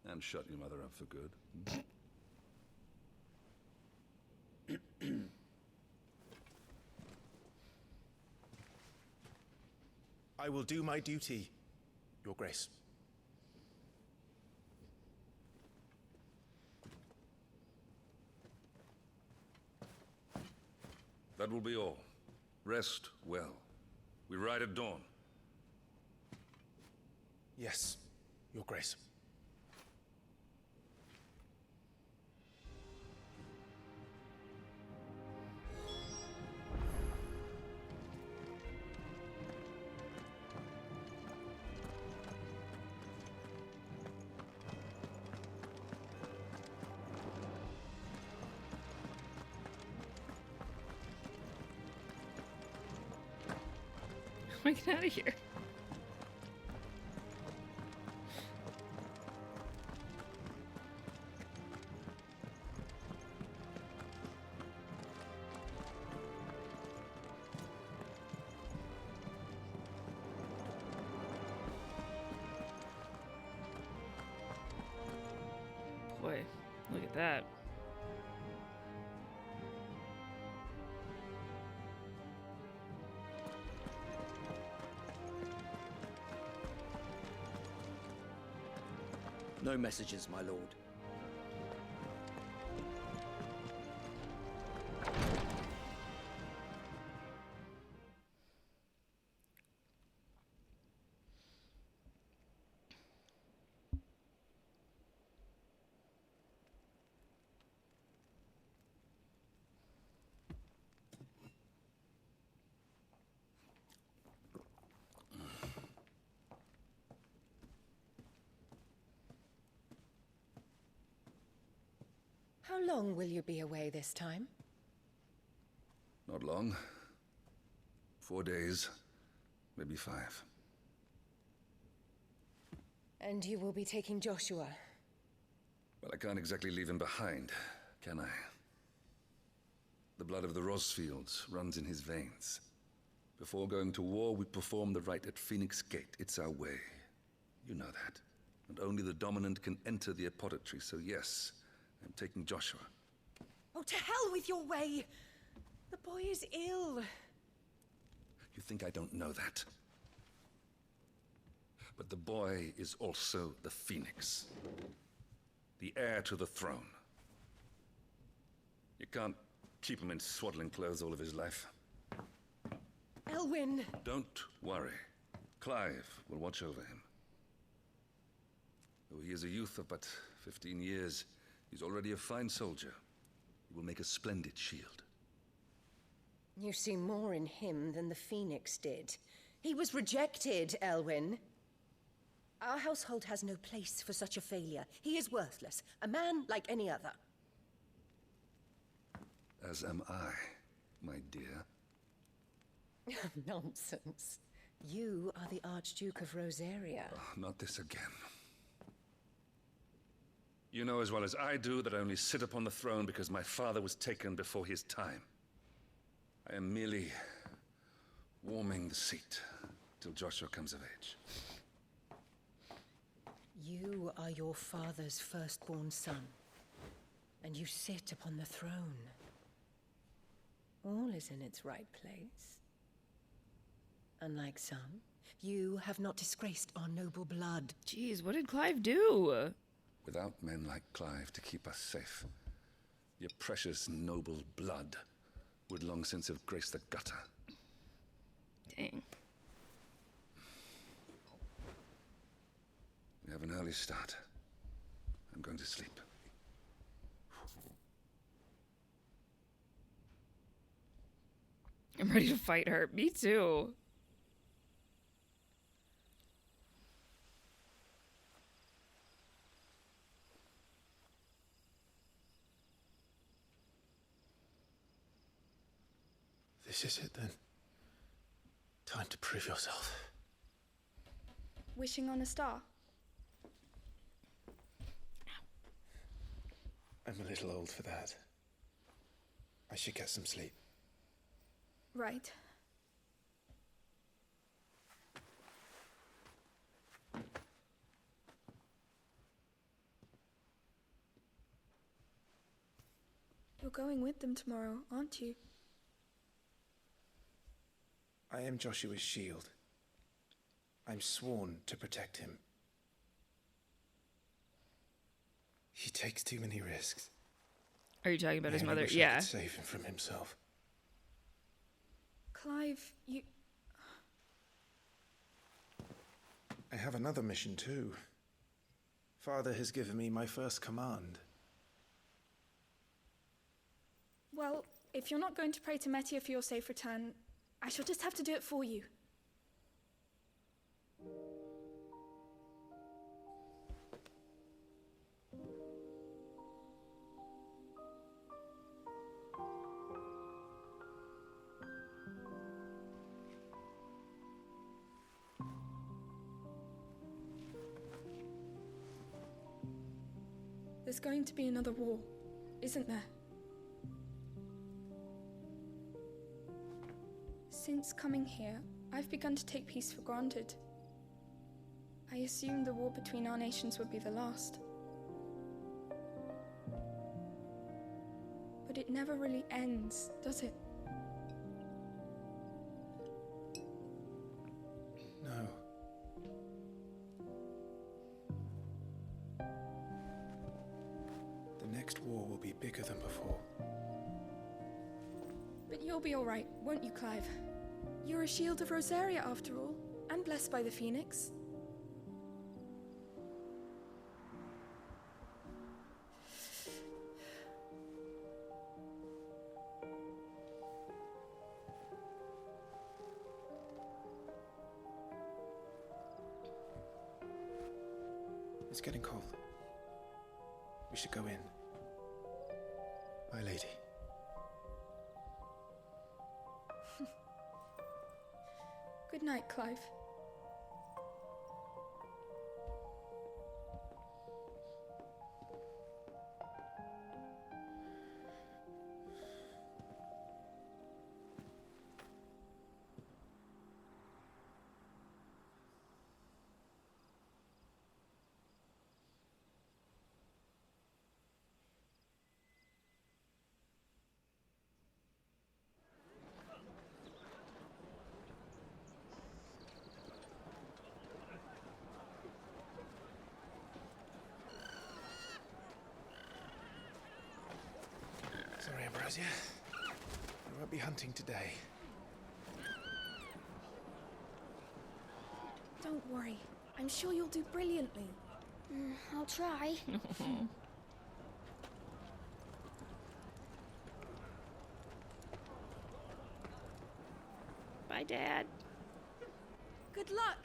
And shut your mother up for good. I will do my duty, Your Grace. That will be all. Rest well. We ride at dawn. Yes, Your Grace. Get out of here. Boy, look at that. No messages, my lord. How long will you be away this time? Not long. 4 days, maybe 5. And you will be taking Joshua Well, I can't exactly leave him behind, can I? The blood of the Rosfields runs in his veins. Before going to war, we perform the rite at Phoenix Gate. It's our way. You know that. And only the dominant can enter the apothecary, so yes, I'm taking Joshua. Oh, to hell with your way! The boy is ill. You think I don't know that? But the boy is also the Phoenix. The heir to the throne. You can't keep him in swaddling clothes all of his life. Elwyn! Don't worry. Clive will watch over him. Though he is a youth of but 15 years, he's already a fine soldier. He will make a splendid shield. You see more in him than the Phoenix did. He was rejected, Elwyn. Our household has no place for such a failure. He is worthless, a man like any other. As am I, my dear. Nonsense. You are the Archduke of Rosaria. Oh, not this again. You know as well as I do that I only sit upon the throne because my father was taken before his time. I am merely warming the seat till Joshua comes of age. You are your father's firstborn son, and you sit upon the throne. All is in its right place. Unlike some, you have not disgraced our noble blood. Jeez, what did Clive do? Without men like Clive to keep us safe, your precious noble blood would long since have graced the gutter. Dang. We have an early start. I'm going to sleep. I'm ready to fight her. Me too. This is it then. Time to prove yourself. Wishing on a star? I'm a little old for that. I should get some sleep. Right. You're going with them tomorrow, aren't you? I am Joshua's shield. I'm sworn to protect him. He takes too many risks. Are you talking about his I mother? wish I Yeah. could save him from himself. Clive, you... I have another mission too. Father has given me my first command. Well, if you're not going to pray to Metia for your safe return, I shall just have to do it for you. There's going to be another war, isn't there? Since coming here, I've begun to take peace for granted. I assumed the war between our nations would be the last. But it never really ends, does it? No. The next war will be bigger than before. But you'll be all right, won't you, Clive? You're a shield of Rosaria, after all, and blessed by the Phoenix. It's getting cold. We should go in. My lady. Good night, Clive. Anastasia. I won't be hunting today. Don't worry. I'm sure you'll do brilliantly. I'll try. Bye, Dad. Good luck.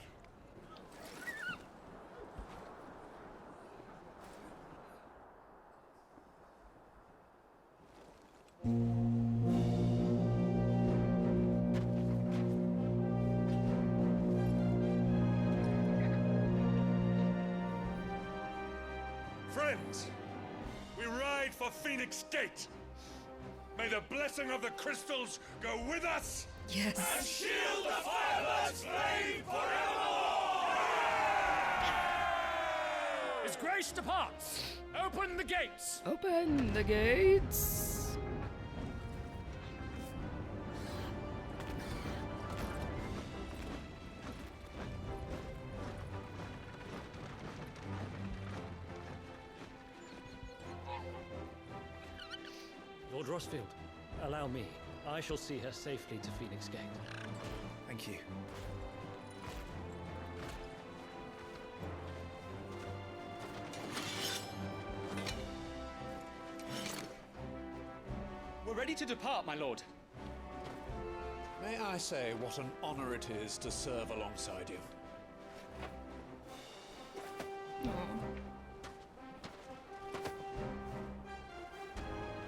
Friends, we ride for Phoenix Gate. May the blessing of the crystals go with us. Yes. And shield the Firebird's flame forevermore! As Grace departs, open the gates. Open the gates. Lord Rossfield, allow me. I shall see her safely to Phoenix Gate. Thank you. We're ready to depart, my lord. May I say what an honor it is to serve alongside you?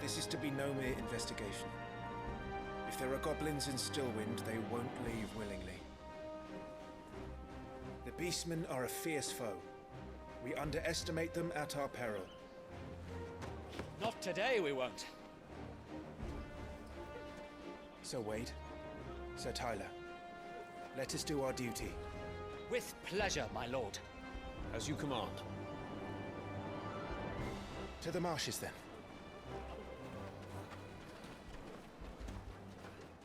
This is to be no mere investigation. If there are goblins in Stillwind, they won't leave willingly. The Beastmen are a fierce foe. We underestimate them at our peril. Not today, we won't. Sir Wade, Sir Tyler, let us do our duty. With pleasure, my lord. As you command. To the marshes, then.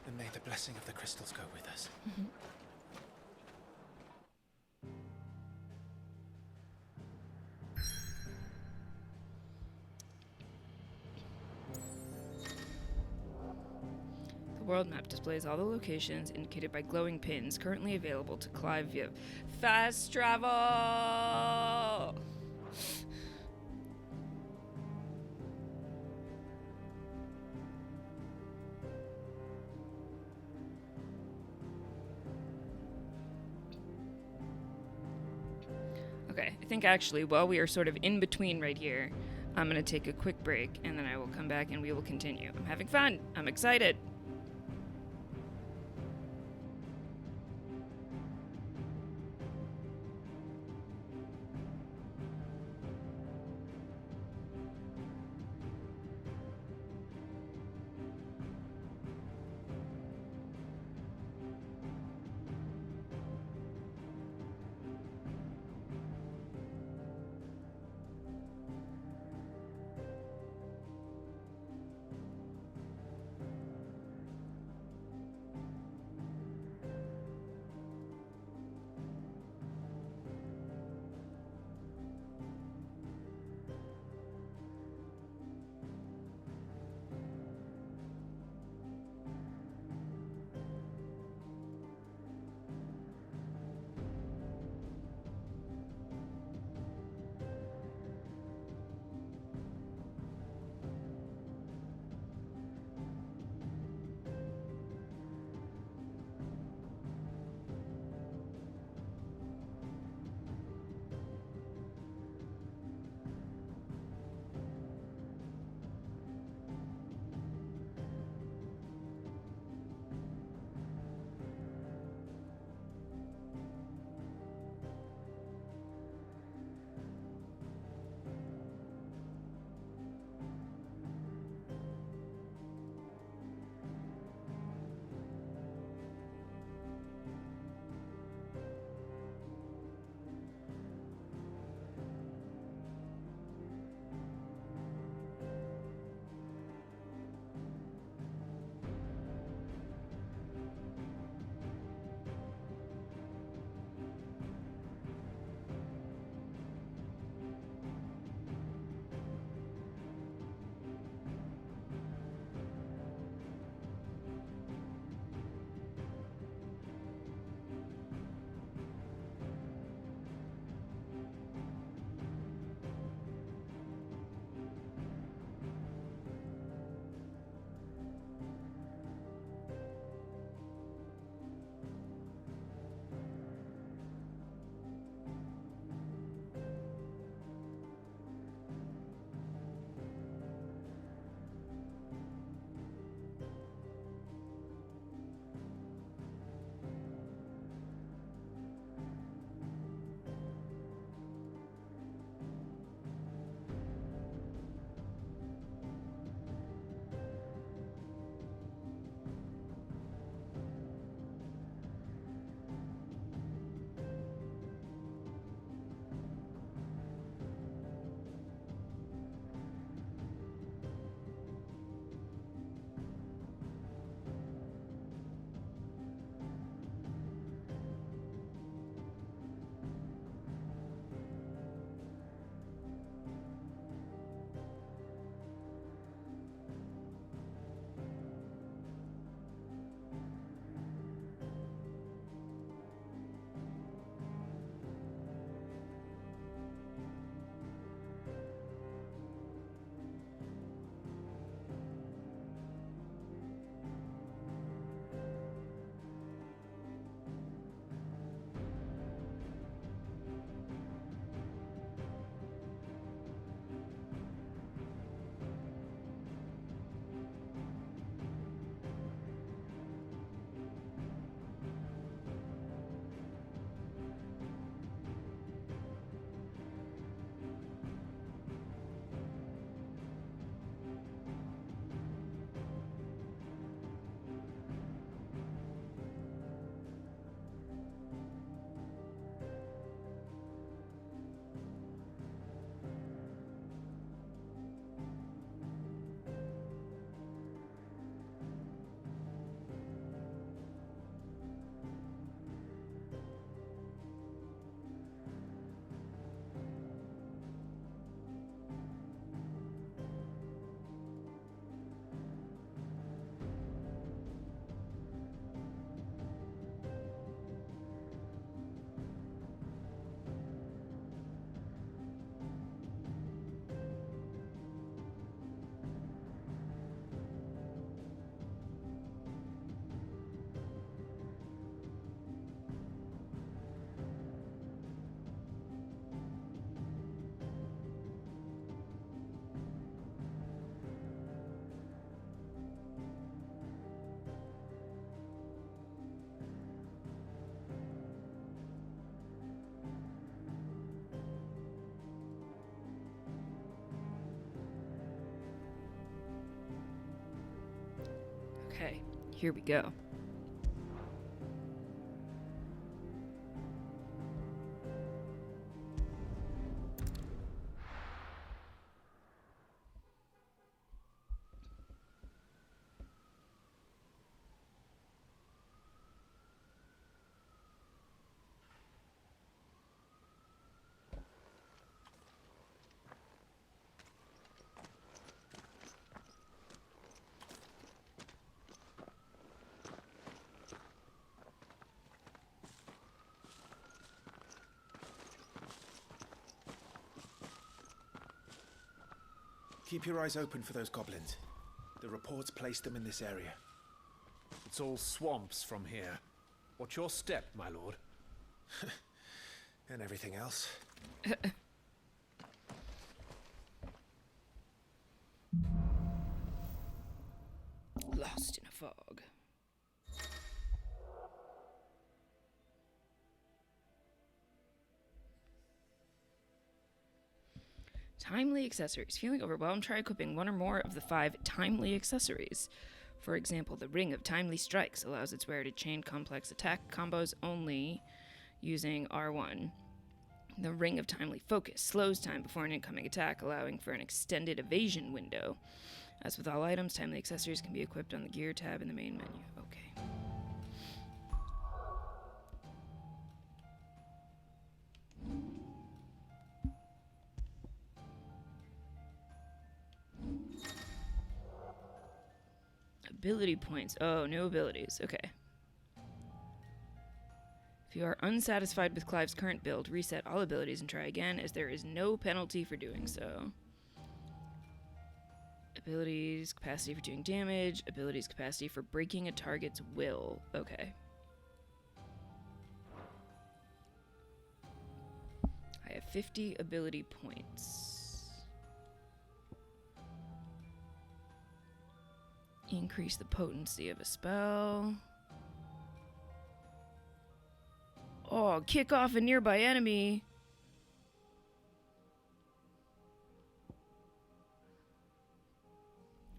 And may the blessing of the crystals go with us. The world map displays all the locations indicated by glowing pins currently available to Clive via fast travel. Okay, I think actually while we are sort of in between right here, I'm going to take a quick break and then I will come back and we will continue. I'm having fun. I'm excited. Here we go. Keep your eyes open for those goblins. The reports placed them in this area. It's all swamps from here. Watch your step, my lord. And everything else. Lost in a fog. Timely accessories. Feeling overwhelmed? Try equipping one or more of the 5 timely accessories. For example, the Ring of Timely Strikes allows its wearer to chain complex attack combos only using R1. The Ring of Timely Focus slows time before an incoming attack, allowing for an extended evasion window. As with all items, timely accessories can be equipped on the Gear tab in the main menu. Okay. Ability points. Oh, new abilities. Okay. If you are unsatisfied with Clive's current build, reset all abilities and try again, as there is no penalty for doing so. Abilities, capacity for doing damage. Abilities, capacity for breaking a target's will. Okay. I have 50 ability points. Increase the potency of a spell. Oh, kick off a nearby enemy.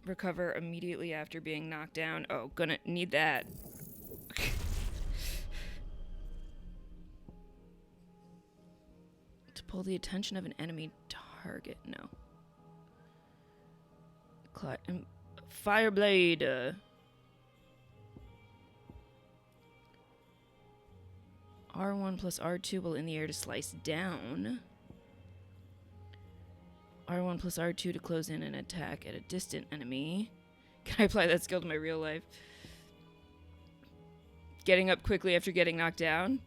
Recover immediately after being knocked down. Oh, gonna need that. To pull the attention of an enemy target. No. Fireblade. R1 plus R2 while in the air to slice down. R1 plus R2 to close in an attack at a distant enemy. Can I apply that skill to my real life? Getting up quickly after getting knocked down?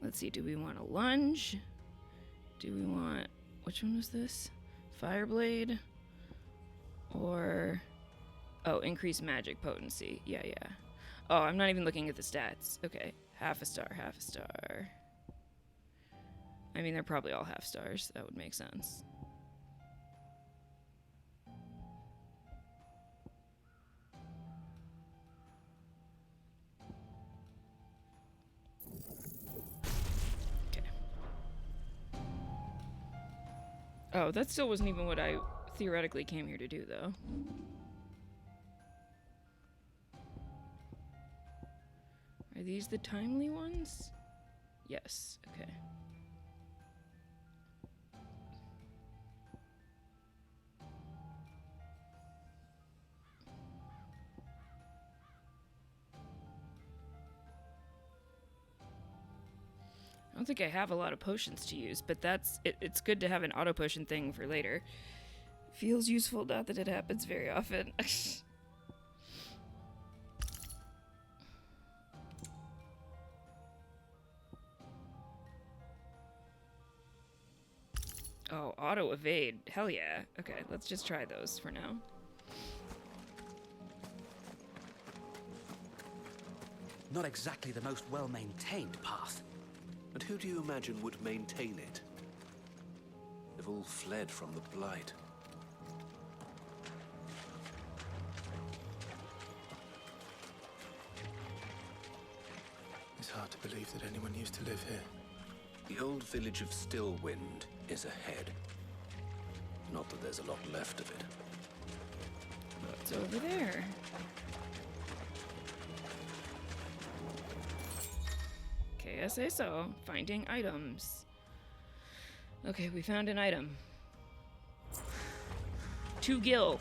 Let's see, do we want a lunge? Do we want... Which one was this? Fireblade? Or... Oh, increase magic potency. Yeah. Oh, I'm not even looking at the stats. Okay, half a star. I mean, they're probably all half stars. That would make sense. Okay. Oh, that still wasn't even what I theoretically came here to do, though. Are these the timely ones? Yes, okay. I don't think I have a lot of potions to use, but it's good to have an auto potion thing for later. Feels useful, not that it happens very often. Oh, auto evade. Hell yeah. Okay, let's just try those for now. Not exactly the most well-maintained path. And who do you imagine would maintain it? They've all fled from the Blight. It's hard to believe that anyone used to live here. The old village of Stillwind is ahead. Not that there's a lot left of it. What's over there? Okay, I say so. Finding items. Okay, we found an item. 2 gil.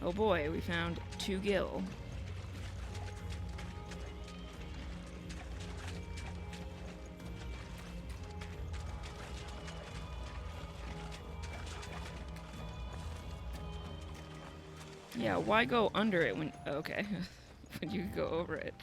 Oh boy, we found 2 gil. Yeah, why go under it when... Okay. When you go over it.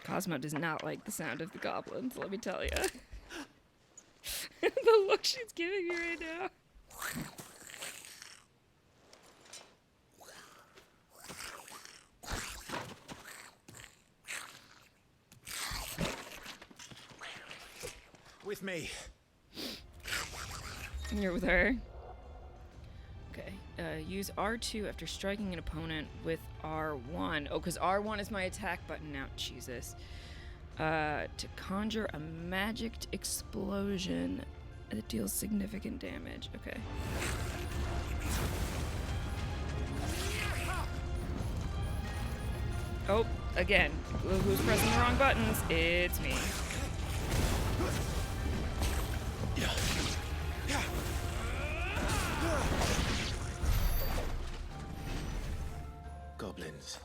Cosmo does not like the sound of the goblins, let me tell you. The look she's giving me right now. With me. You're with her. Okay. Use R2 after striking an opponent with R1. Oh, because R1 is my attack button now. Jesus. To conjure a magicked explosion that deals significant damage. Okay. Oh, again. Who's pressing the wrong buttons? It's me. Goblins.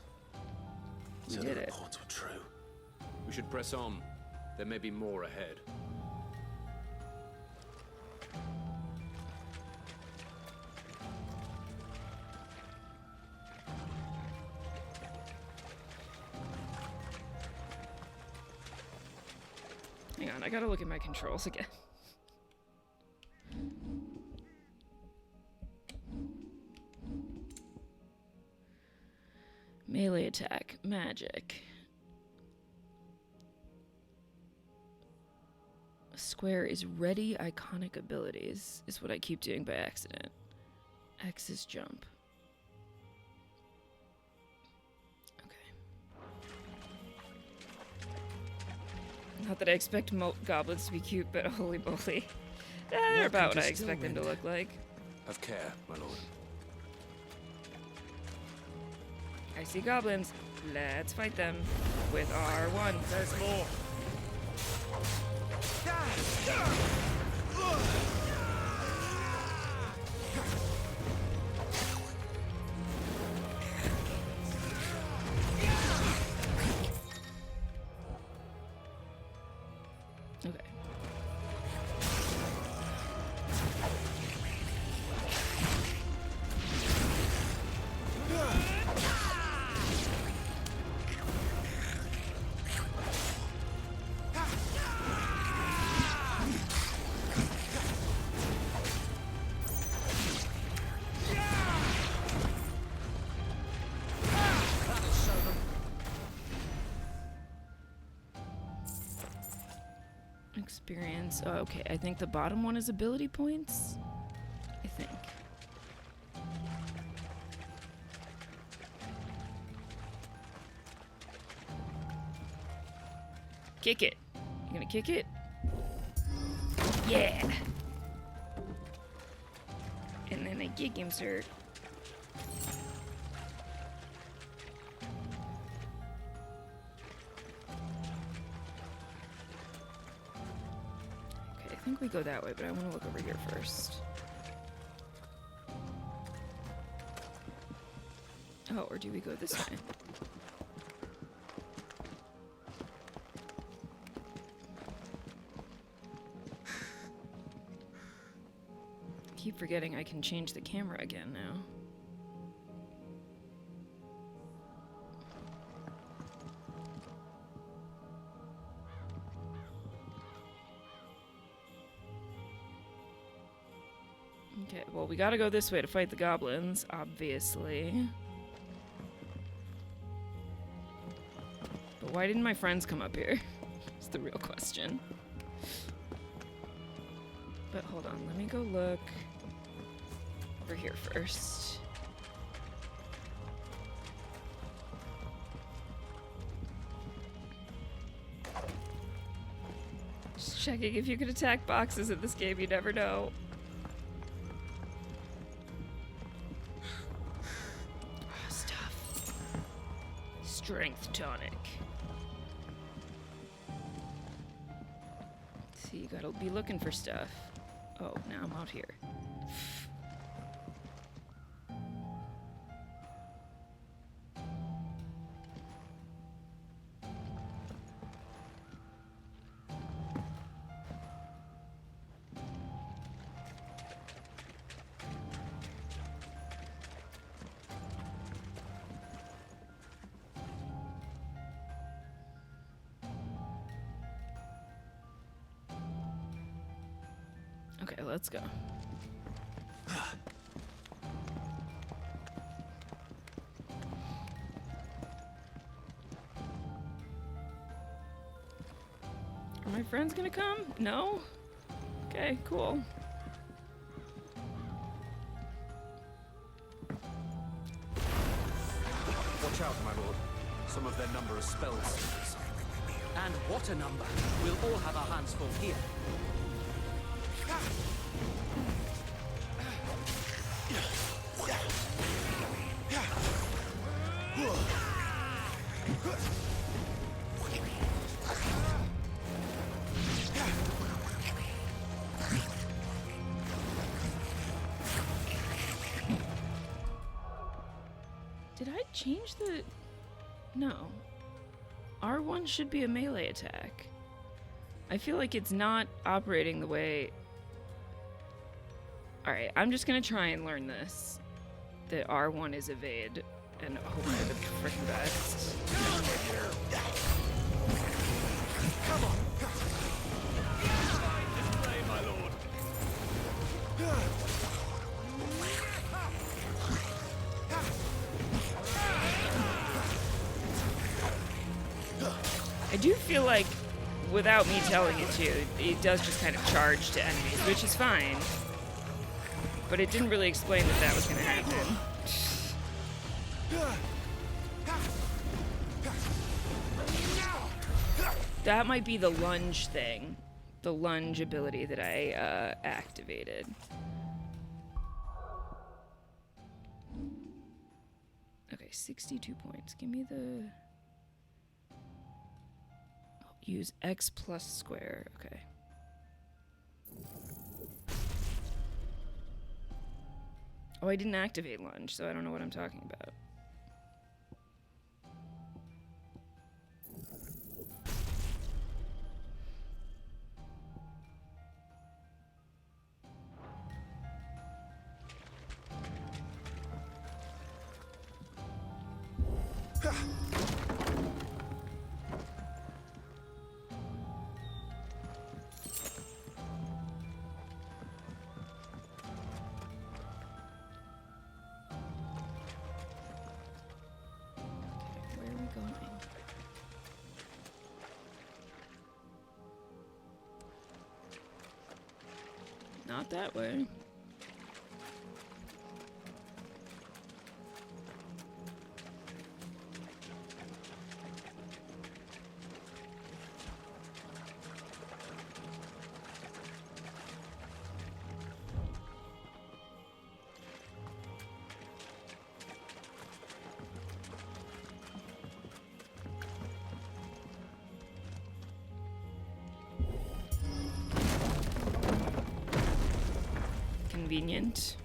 We So did the it. reports were true. We should press on. There may be more ahead. Hang on, I gotta look at my controls again. Melee attack, magic. Square is ready iconic abilities, is what I keep doing by accident. X is jump. Not that I expect goblins to be cute, but holy moly. They're about what I expect them to look like. Have care, my lord. I see goblins. Let's fight them with R1. There's more. Okay. Experience. Oh, okay, I think the bottom one is ability points. I think. Kick it. You gonna kick it? Yeah. And then I kick him, sir. I think we go that way, but I want to look over here first. Oh, or do we go this way? Keep forgetting I can change the camera again now. Okay, well, we gotta go this way to fight the goblins, obviously. But why didn't my friends come up here? It's the real question. But hold on, let me go look over here first. Just checking if you could attack boxes in this game, you never know. Oh, stuff. Strength tonic. See, you gotta be looking for stuff. Oh, now I'm out here. Okay, let's go. Are my friends gonna come? No? Okay, cool. Watch out, my lord. Some of their number are spellslippers. And what a number! We'll all have our hands full here. Did I change the... No. R1 should be a melee attack. I feel like it's not operating the way... Alright, I'm just gonna try and learn this. That R1 is evade, and hope for the freaking best. Come on! Display, my lord! I do feel like, without me telling it to you, it does just kind of charge to enemies, which is fine. But it didn't really explain that that was going to happen. That might be the lunge thing. The lunge ability that I activated. Okay, 62 points. Give me the... Use X plus square. Okay. Oh, I didn't activate lunge, so I don't know what I'm talking about. Not that way. Convenient.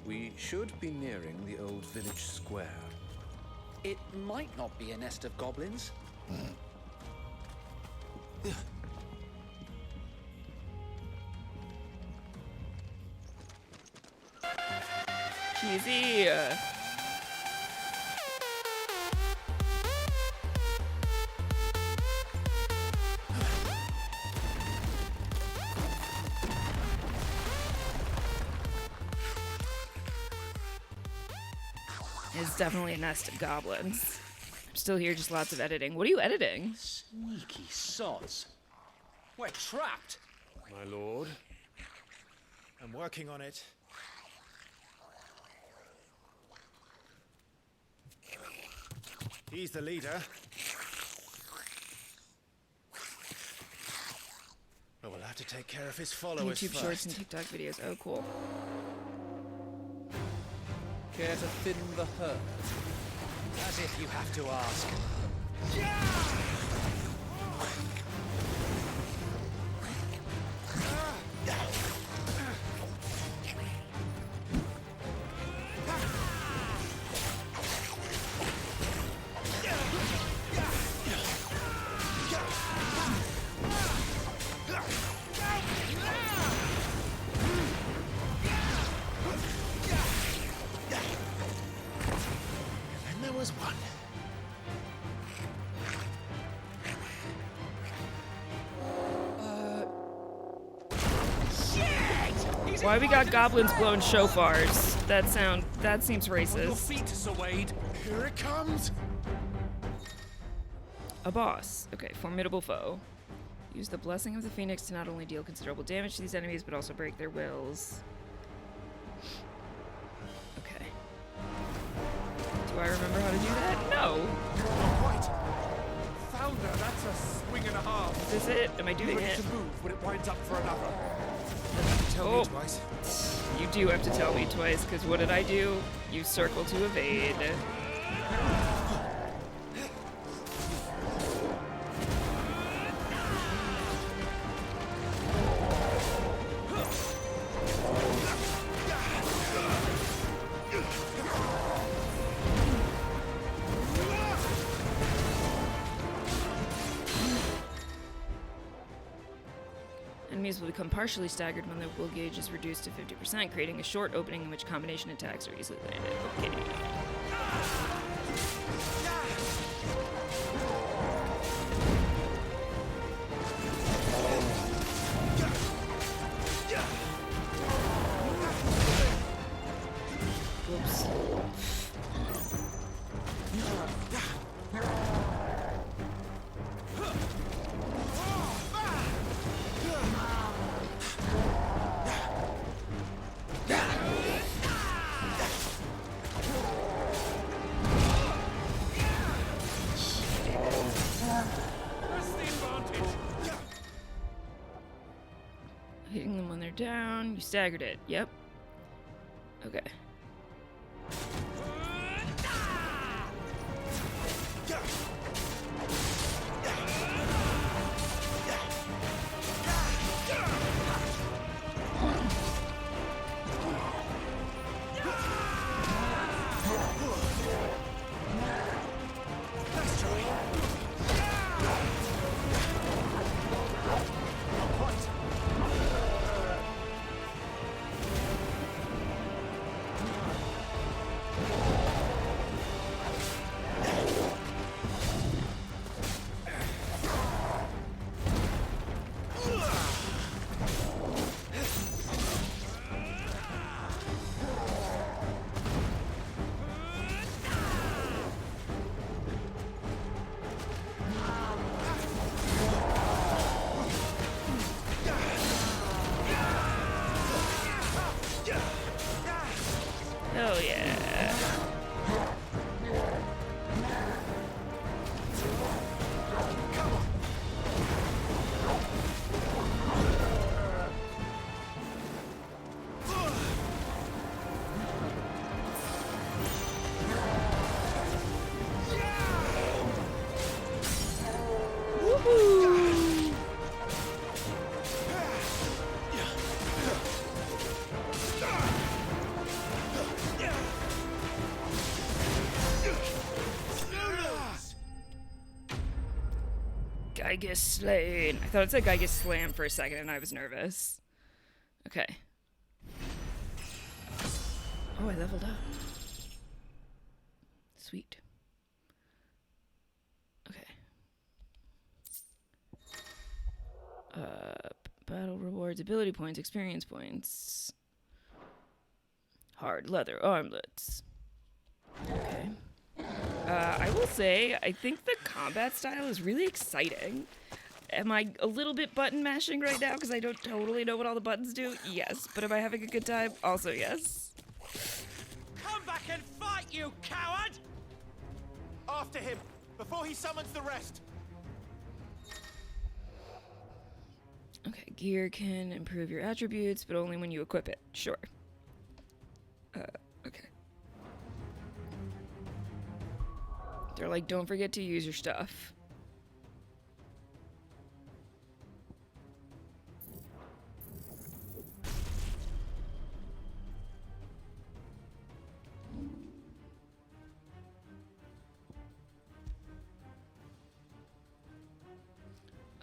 We should be nearing the old village square. It might not be a nest of goblins. Cheesy. is definitely a nest of goblins. I'm still here, just lots of editing. What are you editing? Sneaky sods. We're trapped. My lord. I'm working on it. He's the leader. But we'll have to take care of his followers YouTube first. shorts and TikTok videos. Oh, cool. Care to thin the herd? As if you have to ask. And there was one. Why we got goblins blowing shofars? That seems On your racist. feet, Sir Wade. Here it comes. A boss. Okay, formidable foe. Use the blessing of the Phoenix to not only deal considerable damage to these enemies, but also break their wills. Okay. Do I remember how to do that? No. Not quite. Founder, that's a swing and a half. Is this it? Am I doing Ready it? to move when it winds up for another. Tell me twice. You do have to tell me twice, because what did I do? You circle to evade. Enemies will become partially staggered when their will gauge is reduced to 50%, creating a short opening in which combination attacks are easily landed. Okay. Whoops. Hitting them when they're down. You staggered it. Yep. Okay. Hell yeah. Woohoo! Guy gets slain. I thought it said guy gets slammed for a second and I was nervous. Okay. Oh, I leveled up. Sweet. Okay. Battle rewards, ability points, experience points. Hard leather armlets. Okay. I will say, I think the combat style is really exciting. Am I a little bit button mashing right now because I don't totally know what all the buttons do? Yes. But am I having a good time? Also yes. Come back and fight, you coward! After him, before he summons the rest. Okay, gear can improve your attributes, but only when you equip it. Sure. Okay. They're like, don't forget to use your stuff.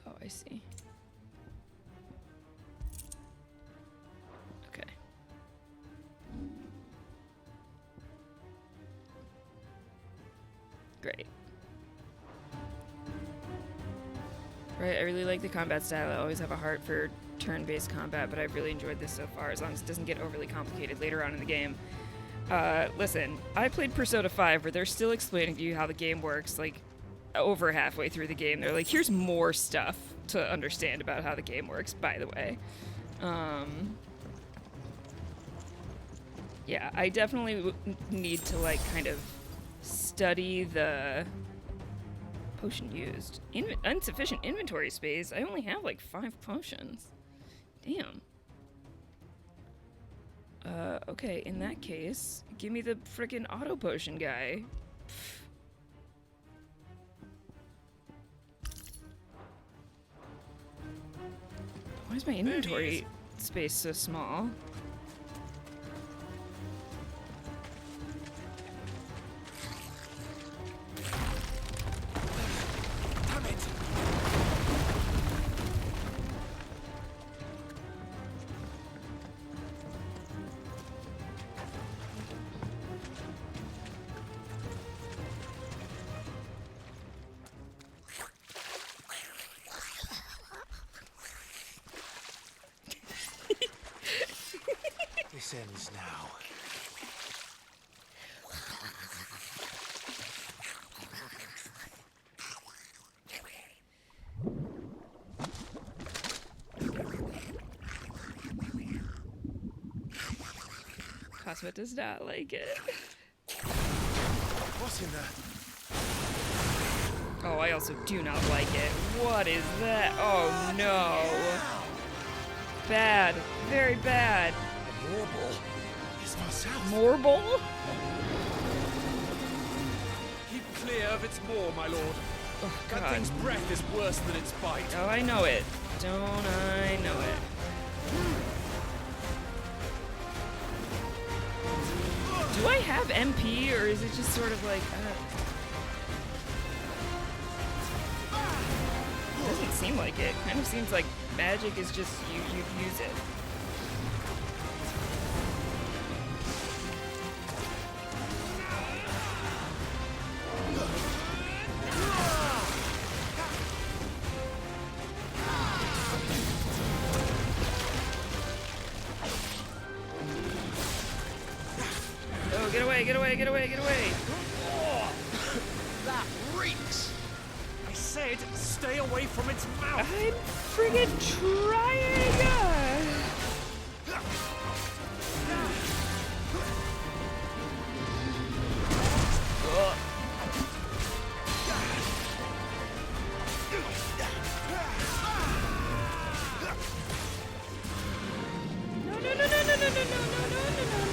Oh, I see. Okay. Great. Right, I really like the combat style. I always have a heart for turn-based combat, but I've really enjoyed this so far, as long as it doesn't get overly complicated later on in the game. Listen, I played Persona 5, where they're still explaining to you how the game works, like, over halfway through the game. They're like, here's more stuff to understand about how the game works, by the way. Yeah, I definitely need to, like, kind of study the potion used. Insufficient inventory space? I only have, like, 5 potions. Damn. Okay, in that case, give me the frickin' auto potion guy. Why is my inventory space so small? Damn it! This ends now. Cosmo does not like it. What's in there? Oh, I also do not like it. What is that? Oh no. Bad. Very bad. Warble. It's myself. Morble? Keep clear of its maw, my lord. Oh, that God. thing's breath is worse than its bite. Oh, I know it. Don't I know it? Do I have MP, or is it just sort of like... Doesn't seem like it. Kind of seems like magic is just you use it. Oh, get away, get away, get away, get away! Oh, that reeks! I said stay away from its mouth! I'm friggin' trying! No, no, no, no, no, no, no, no, no, no, no, no.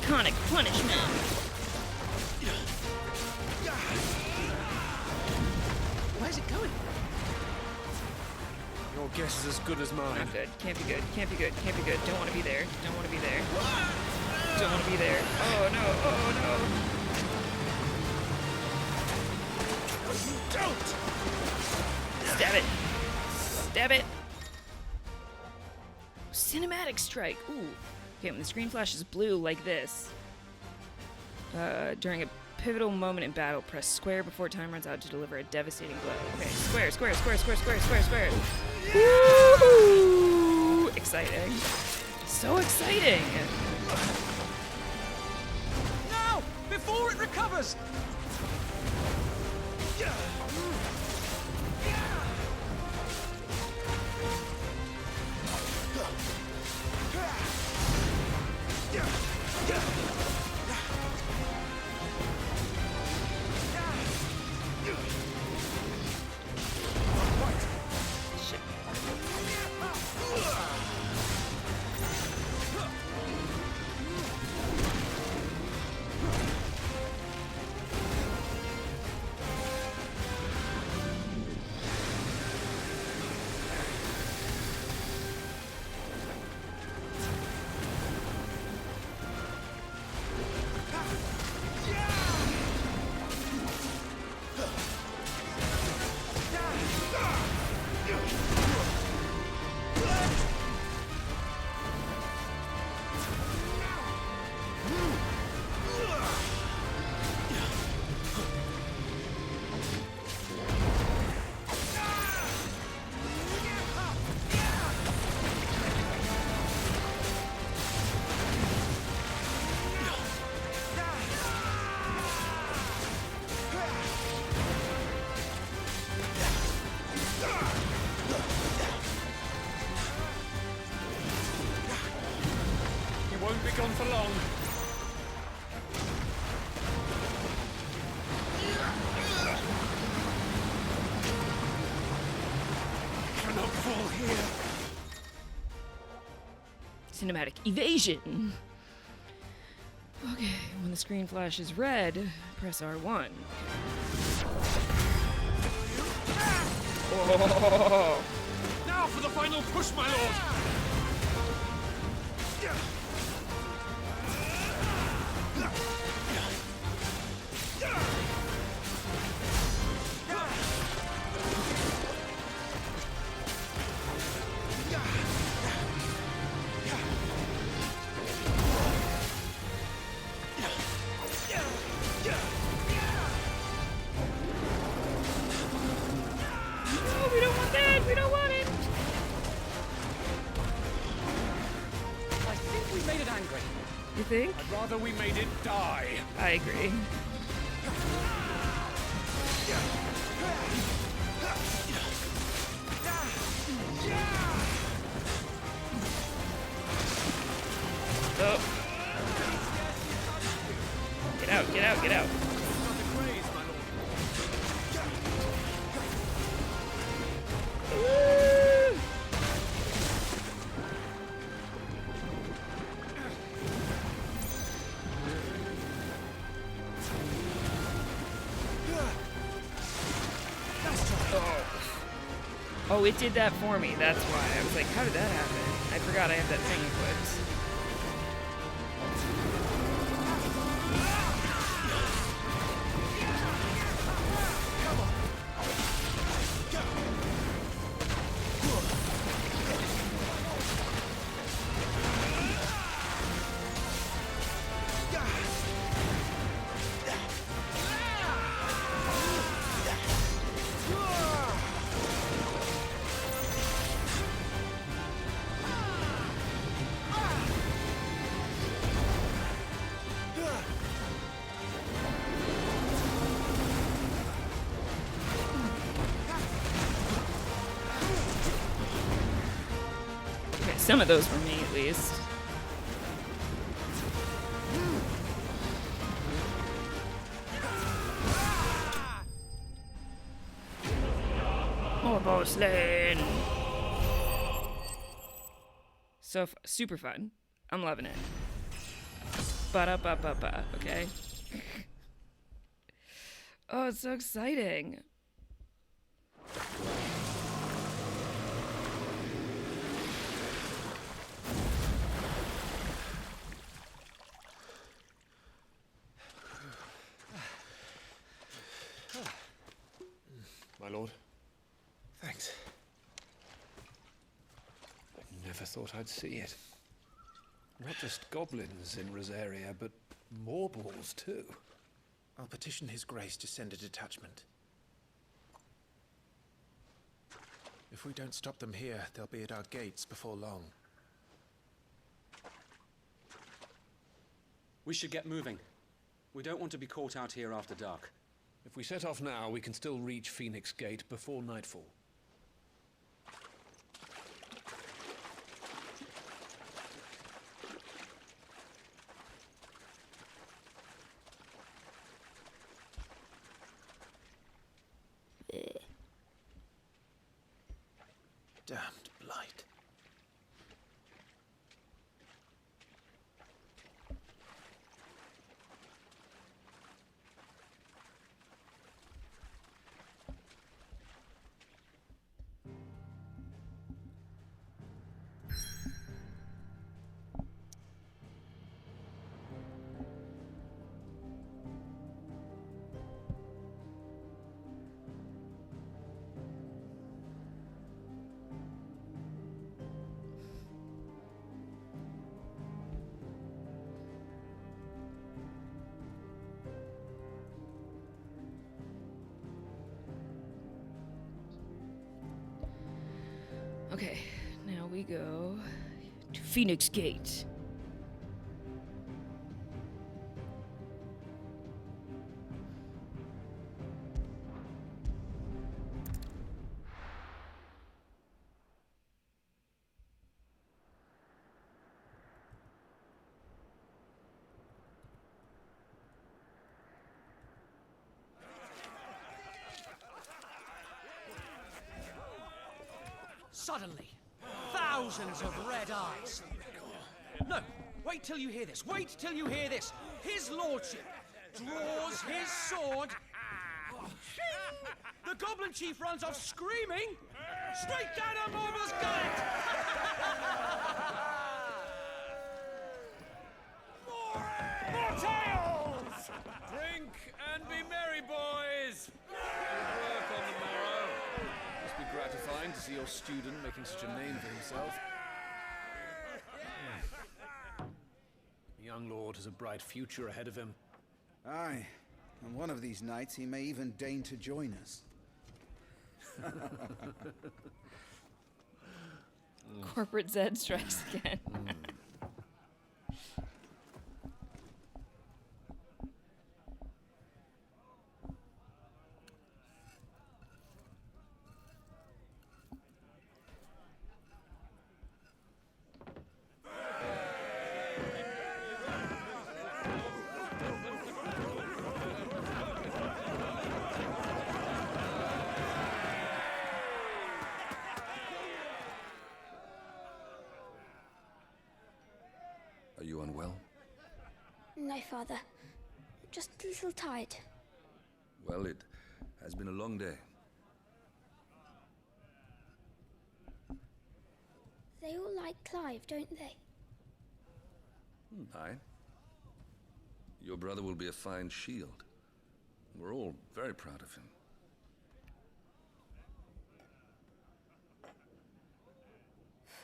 Iconic punishment. Where's it going? Your guess is as good as mine. Not good. Can't be good. Can't be good. Can't be good. Don't want to be there. Don't want to be there. Don't want to be there. Oh no. Oh no. Don't! Stab it. Stab it. cinematic strike. Ooh. Okay, when the screen flashes blue like this, during a pivotal moment in battle, press square before time runs out to deliver a devastating blow. Okay, square, square, square, square, square, square, square. Woo! Exciting. So exciting. Now! Before it recovers! Won't be gone for long. Cannot fall here. Cinematic evasion. Okay, when the screen flashes red, press R1. Oh. Now for the final push, my lord. No, we don't want that. We don't want it. I think we made it angry. You think? I'd rather we made it die. I agree. Oh. Get out, get out, get out. Woo! Oh, it did that for me. That's why. I was like, how did that happen? I forgot I have that thing equipped. Some of those were me, at least. More boss lane. So super fun. I'm loving it. Ba-da-ba-ba-ba, okay? Oh, it's so exciting. My lord, Thanks. I never thought I'd see it. Not just goblins in Rosaria, but morbals too. I'll petition His Grace to send a detachment. If we don't stop them here, they'll be at our gates before long. We should get moving. We don't want to be caught out here after dark. If we set off now, we can still reach Phoenix Gate before nightfall. Damned blight. Okay, now we go to Phoenix Gate. Suddenly, thousands of red eyes. No, wait till you hear this. Wait till you hear this. His lordship draws his sword. The goblin chief runs off screaming, straight down a Mormor's gullet. More tales! Drink and be merry, boys! Good work on the morrow. Must be gratifying to see your student making such a name for himself. The young lord has a bright future ahead of him. Aye, and one of these nights he may even deign to join us. Corporate Zed strikes again. Are you unwell? No, Father. Just a little tired. Well, it has been a long day. They all like Clive, don't they? Aye. Your brother will be a fine shield. We're all very proud of him.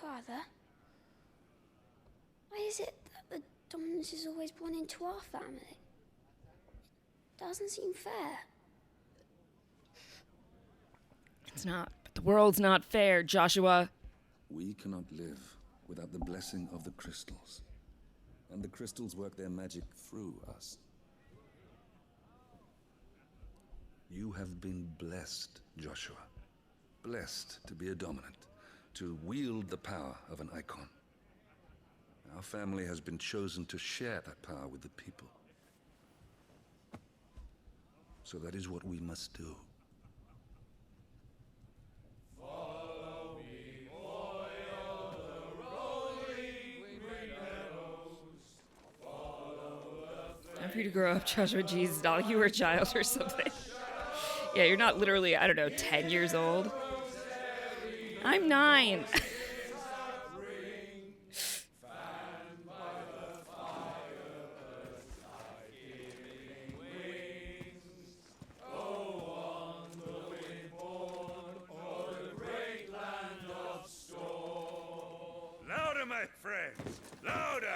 Father? Why is it that the dominance is always born into our family? Doesn't seem fair. It's not. But the world's not fair, Joshua. We cannot live without the blessing of the crystals. And the crystals work their magic through us. You have been blessed, Joshua. Blessed to be a dominant, to wield the power of an icon. Our family has been chosen to share that power with the people. So that is what we must do. Time for you to grow up, Joshua. Jesus, not like you were a child or something. Yeah, you're not literally, I don't know, 10 years old. I'm 9. friends! Louder!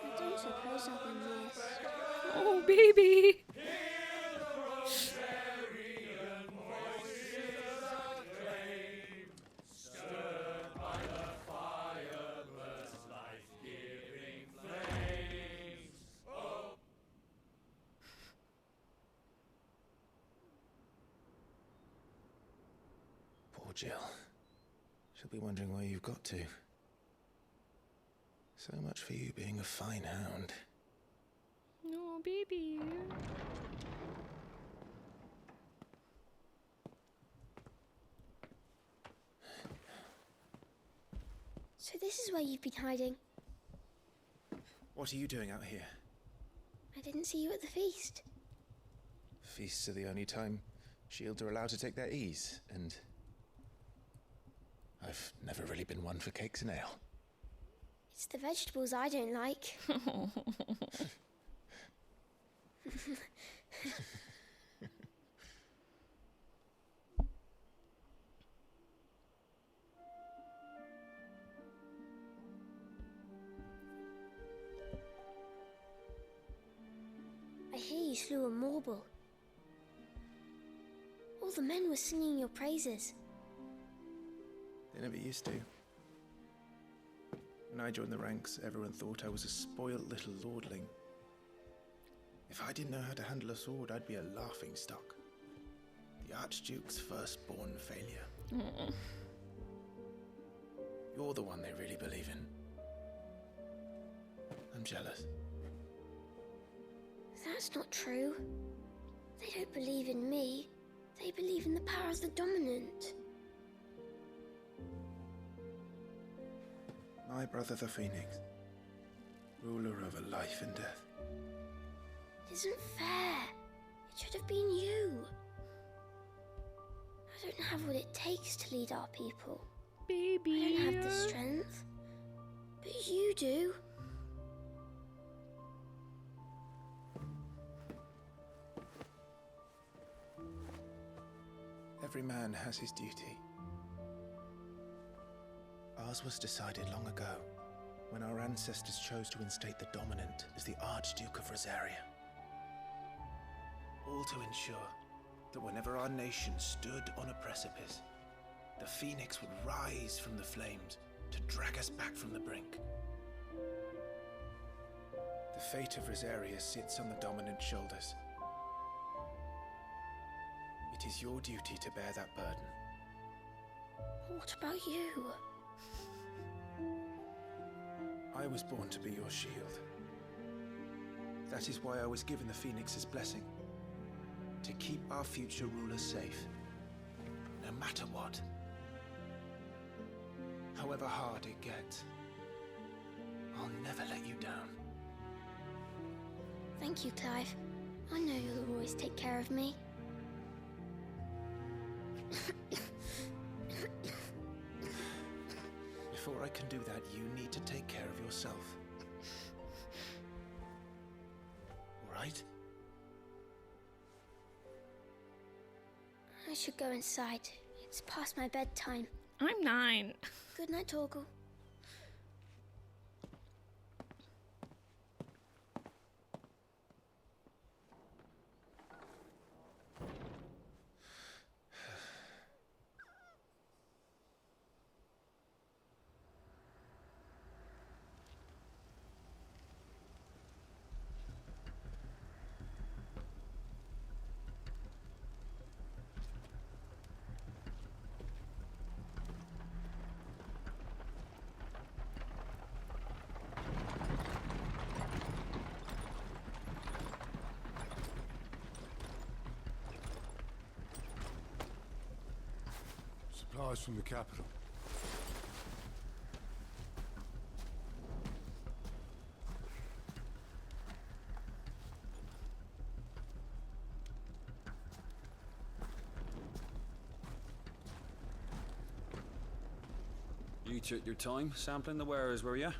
I don't suppose I'll be missed. Oh, baby. Poor Jill. She'll be wondering where you've got to. So much for you being a fine hound. No, baby. So this is where you've been hiding. What are you doing out here? I didn't see you at the feast. Feasts are the only time shields are allowed to take their ease, and I've never really been one for cakes and ale. It's the vegetables I don't like. I hear you slew a Morble. All the men were singing your praises. They never used to. When I joined the ranks, everyone thought I was a spoiled little lordling. If I didn't know how to handle a sword, I'd be a laughing stock. The Archduke's firstborn failure. Aww. You're the one they really believe in. I'm jealous. That's not true. They don't believe in me. They believe in the power of the dominant. My brother the Phoenix, ruler over life and death. It isn't fair. It should have been you. I don't have what it takes to lead our people. Baby. I don't have the strength. But you do. Every man has his duty. Ours was decided long ago, when our ancestors chose to instate the dominant as the Archduke of Rosaria. All to ensure that whenever our nation stood on a precipice, the Phoenix would rise from the flames to drag us back from the brink. The fate of Rosaria sits on the dominant's shoulders. It is your duty to bear that burden. What about you? I was born to be your shield. That is why I was given the Phoenix's blessing. To keep our future rulers safe. No matter what. However hard it gets. I'll never let you down. Thank you, Clive. I know you'll always take care of me. Before I can do that, you need to take care of yourself. All right? I should go inside. It's past my bedtime. I'm 9. Good night, Torgal. Supplies from the capital. You took your time sampling the wares, were you?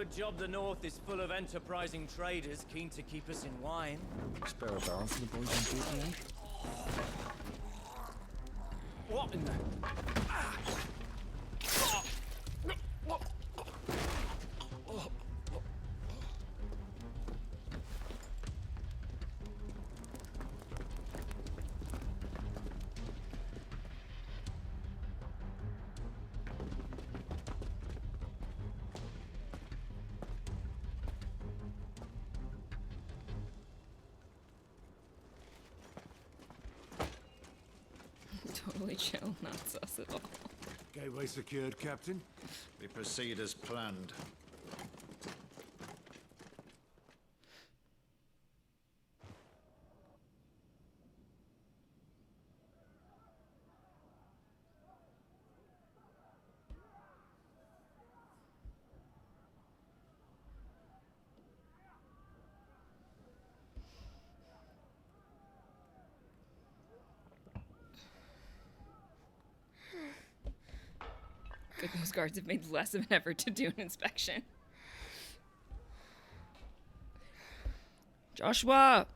Good job the North is full of enterprising traders keen to keep us in wine. Spare a barrel for the boys on duty, eh? What in the... Totally chill, not sus at all. Gateway secured, Captain. We proceed as planned. Good, those guards have made less of an effort to do an inspection. Joshua!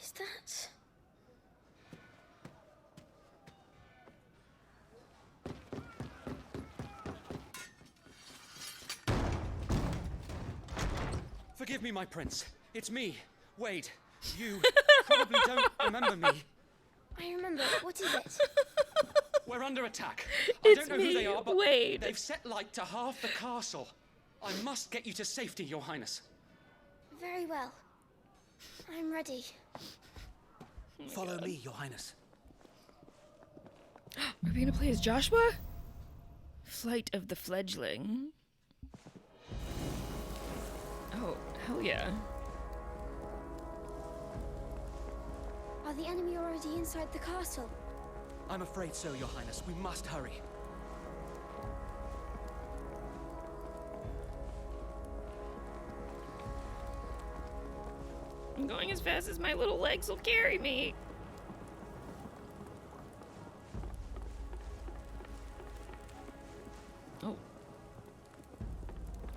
Is that... Forgive me, my prince. It's me, Wade. You probably don't remember me. I remember. What is it? We're under attack. It's I don't know me, who they are, but Wade. they've set light to half the castle. I must get you to safety, Your Highness. Very well. I'm ready. Follow me, Your Highness. Are we gonna play as Joshua? Flight of the Fledgling. Oh, hell yeah. Are the enemy already inside the castle? I'm afraid so, Your Highness. We must hurry. I'm going as fast as my little legs will carry me. Oh.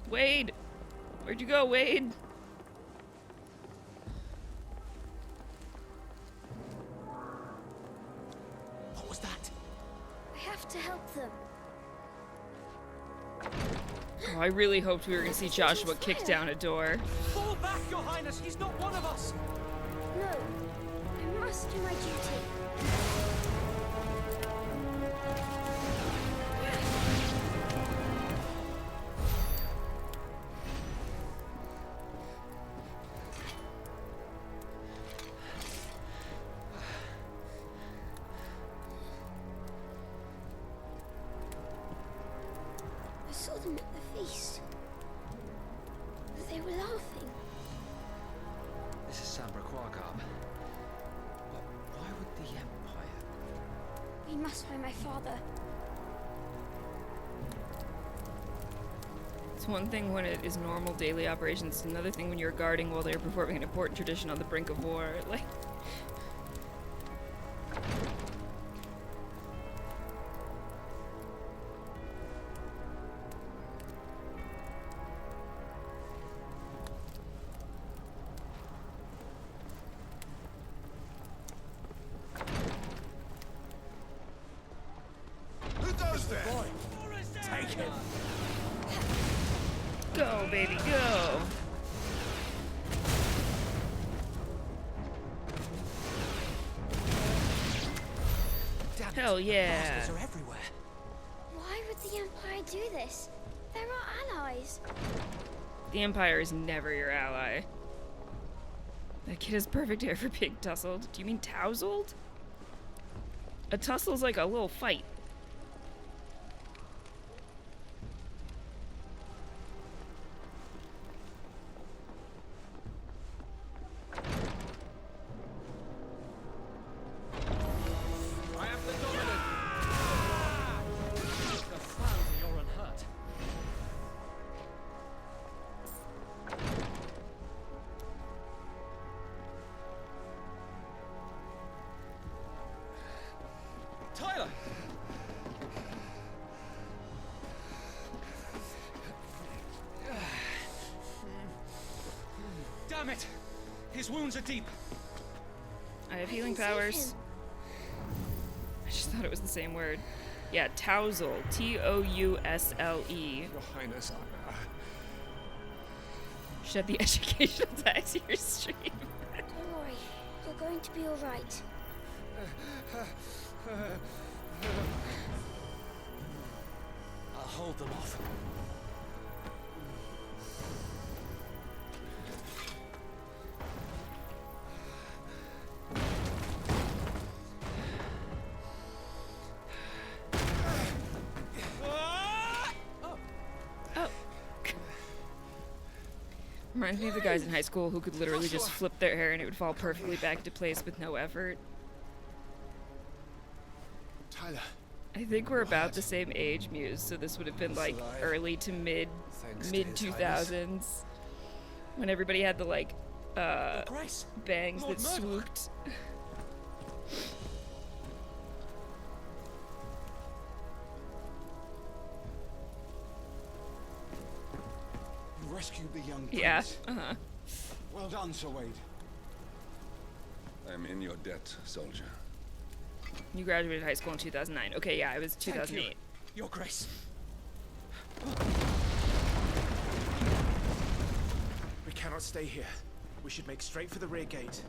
Wade! Where'd you go, Wade? What was that? I have to help them. Oh, I really hoped we were gonna see Joshua kick down a door. Fall back, Your Highness! He's not one of us! No. I must do my duty. I saw them at the feast. They were laughing. This is Sambra Quargarb. But why would the Empire... We must find my father. It's one thing when it is normal daily operations, it's another thing when you're guarding while they're performing an important tradition on the brink of war. Like... Who goes there? Take him! Go, baby, go! Hell yeah! Bastards are everywhere. Why would the Empire do this? They're our allies. The Empire is never your ally. That kid has perfect hair for being tussled. Do you mean tousled? A tussle's like a little fight. I have it! His wounds are deep. I have healing powers. I just thought it was the same word. Yeah, Tousle. Tousle. Your Highness, Shed the educational tax to your stream. Don't worry, you're going to be all right. I'll hold them off. Reminds me of the guys in high school who could literally just flip their hair and it would fall perfectly back into place with no effort. Tyler. I think we're about the same age, Muse, so this would have been like early to mid 2000s when everybody had the like bangs that swooped. You rescued the young prince. Yeah, Well done, Sir Wade. I'm in your debt, soldier. You graduated high school in 2009. Okay, yeah, it was 2008. Thank you, Your Grace. We cannot stay here. We should make straight for the rear gate.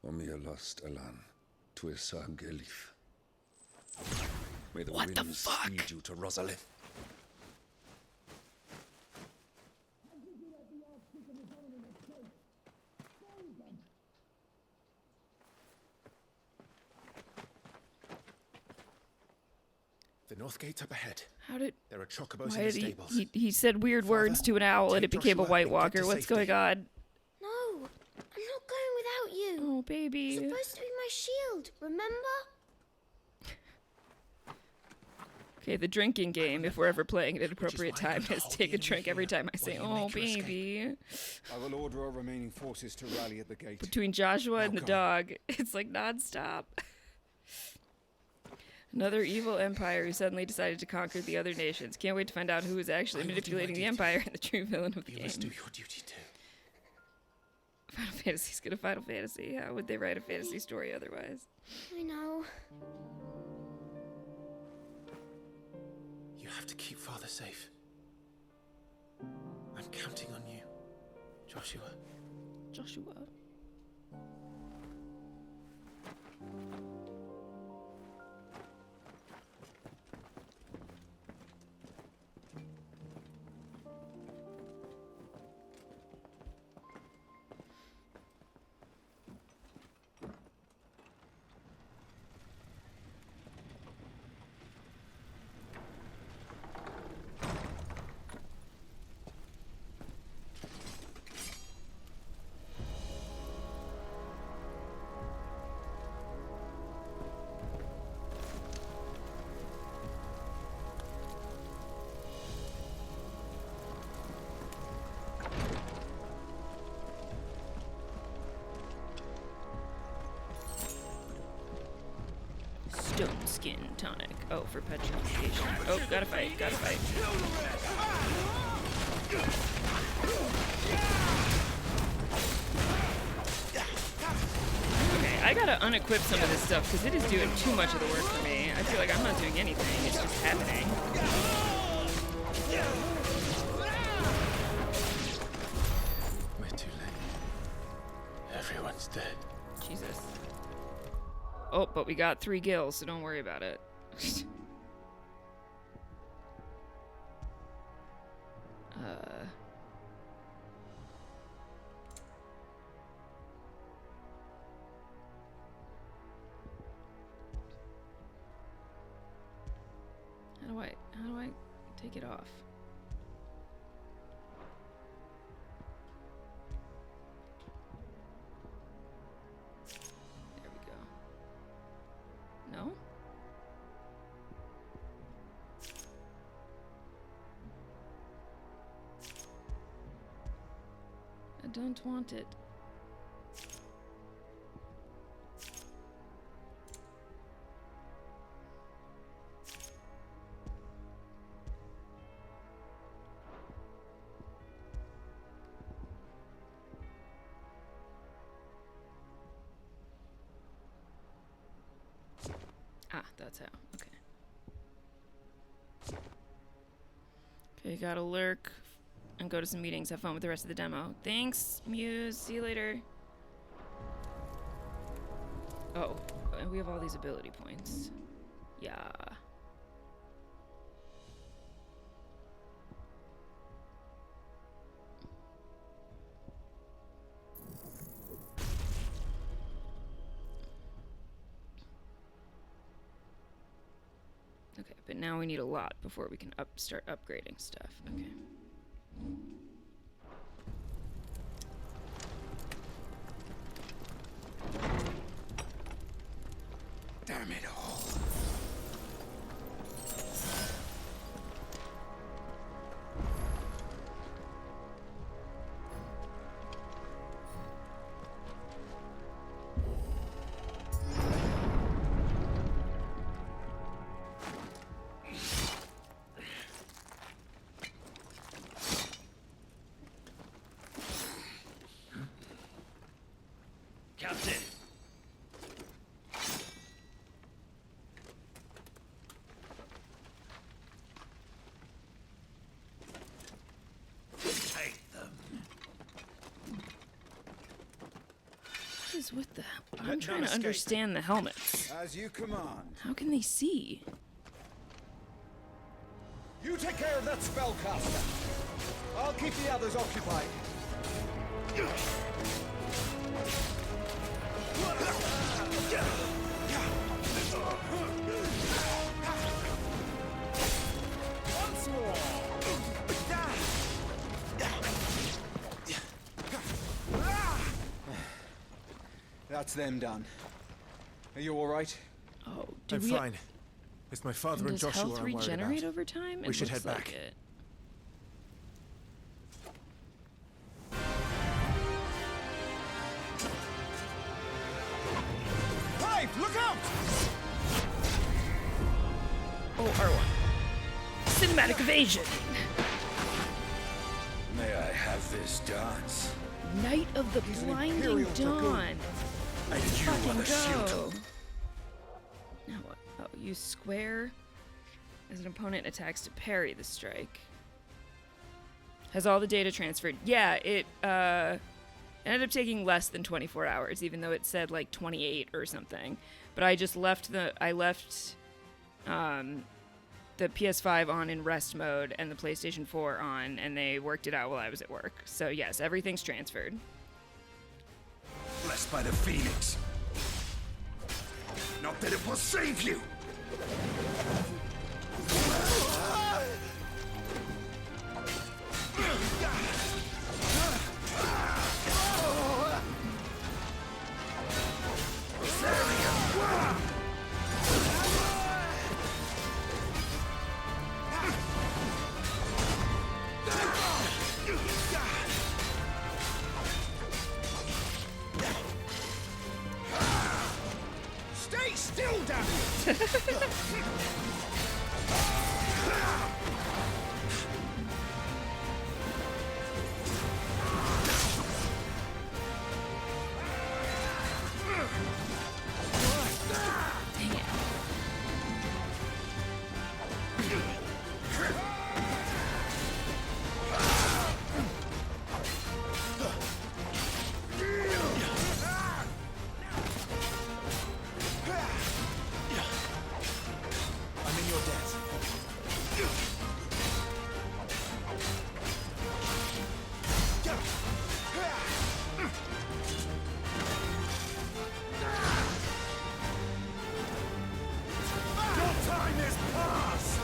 Omia lost Alan, Tuesag Elif. May the What the winds fuck? speed you to Rosalith. The north gate's up ahead. How did... There are chocobos Why in the did stables. he said weird words to an owl and it became a White Walker. What's going on? No, I'm not going without you. Oh, baby. You're supposed to be my shield, remember? Okay, the drinking game, if we're ever playing at an appropriate time, is take a drink every time I say, oh, baby. I will order our remaining forces to rally at the gate. Between Joshua and the dog, it's like nonstop. Another evil empire who suddenly decided to conquer the other nations. Can't wait to find out who is actually manipulating the empire and the true villain of the game. You must do your duty too. Final Fantasy's gonna Final Fantasy. How would they write a fantasy story otherwise? I know. You have to keep Father safe. I'm counting on you, Joshua. Joshua. Stone skin tonic. Oh, for petrification. Oh, gotta fight, gotta fight. Okay, I gotta unequip some of this stuff because it is doing too much of the work for me. I feel like I'm not doing anything, it's just happening. We're too late. Everyone's dead. Jesus. Oh, but we got 3 gills, so don't worry about it. How do I take it off? There we go. No? don't want it. Ah, that's how. Okay. Okay, gotta lurk and go to some meetings. Have fun with the rest of the demo. Thanks, Muse. See you later. Oh, and we have all these ability points. Yeah. Okay, but now we need a lot before we can start upgrading stuff. Okay. Damn it all. Captain! Take them. What is with the... I'm trying to understand the helmets. As you command. How can they see? You take care of that spellcaster. I'll keep the others occupied. Once more. That's them done. Are you all right? Oh, I'm fine. It's my father and does Joshua health I'm worried regenerate about. over time? We should head looks back. like it. Hey, look out! Oh, R1. Cinematic evasion. May I have this dance? Night of the Blinding Dawn. And you are Fucking the shield. go. Now what? Oh, use square as an opponent attacks to parry the strike. Has all the data transferred? Yeah, it ended up taking less than 24 hours, even though it said like 28 or something. But I just left the PS5 on in rest mode and the PlayStation 4 on, and they worked it out while I was at work. So yes, everything's transferred. Blessed by the Phoenix. Not that it will save you. Stay still, damn it! Dang it. I'm in your debt. Your time is past.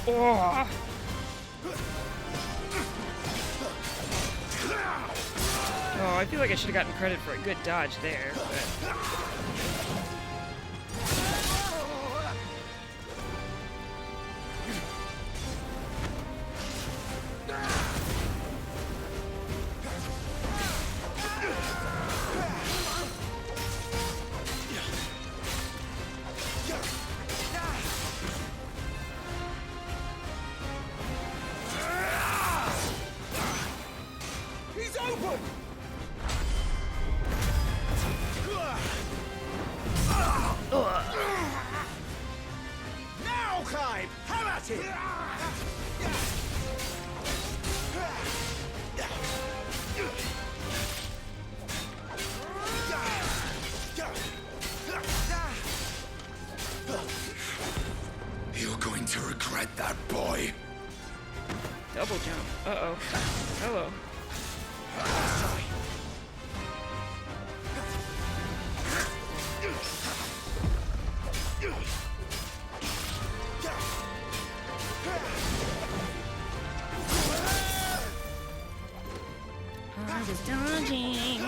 Oh. Oh, I feel like I should have gotten credit for a good dodge there. But... Yochai! Have at it! You're going to regret that, boy. Double jump. Uh-oh. Hello. I was dodging.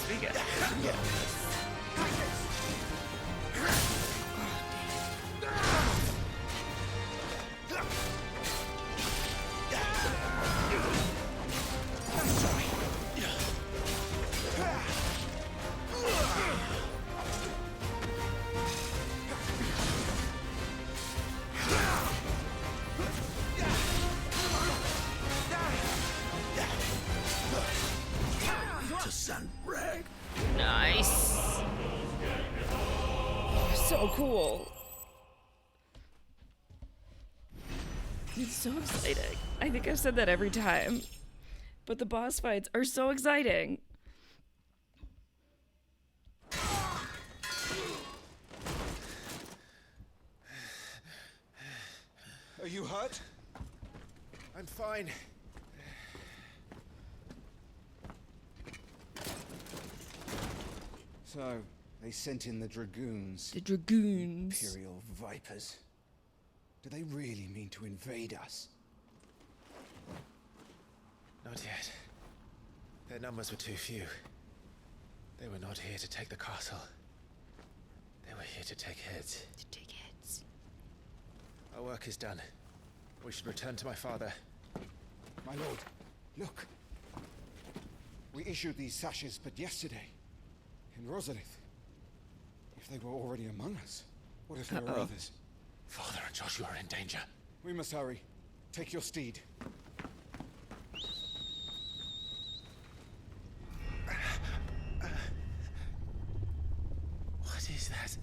We got this. Nice. So cool. It's so exciting. I think I've said that every time. But the boss fights are so exciting. Are you hurt? I'm fine. So, they sent in the Dragoons. The Dragoons. Imperial Vipers. Do they really mean to invade us? Not yet. Their numbers were too few. They were not here to take the castle. They were here to take heads. To take heads. Our work is done. We should return to my father. My lord, look. We issued these sashes but yesterday. In Rosalith. If they were already among us, what if there were others? Father and Joshua are in danger. We must hurry. Take your steed. What is that?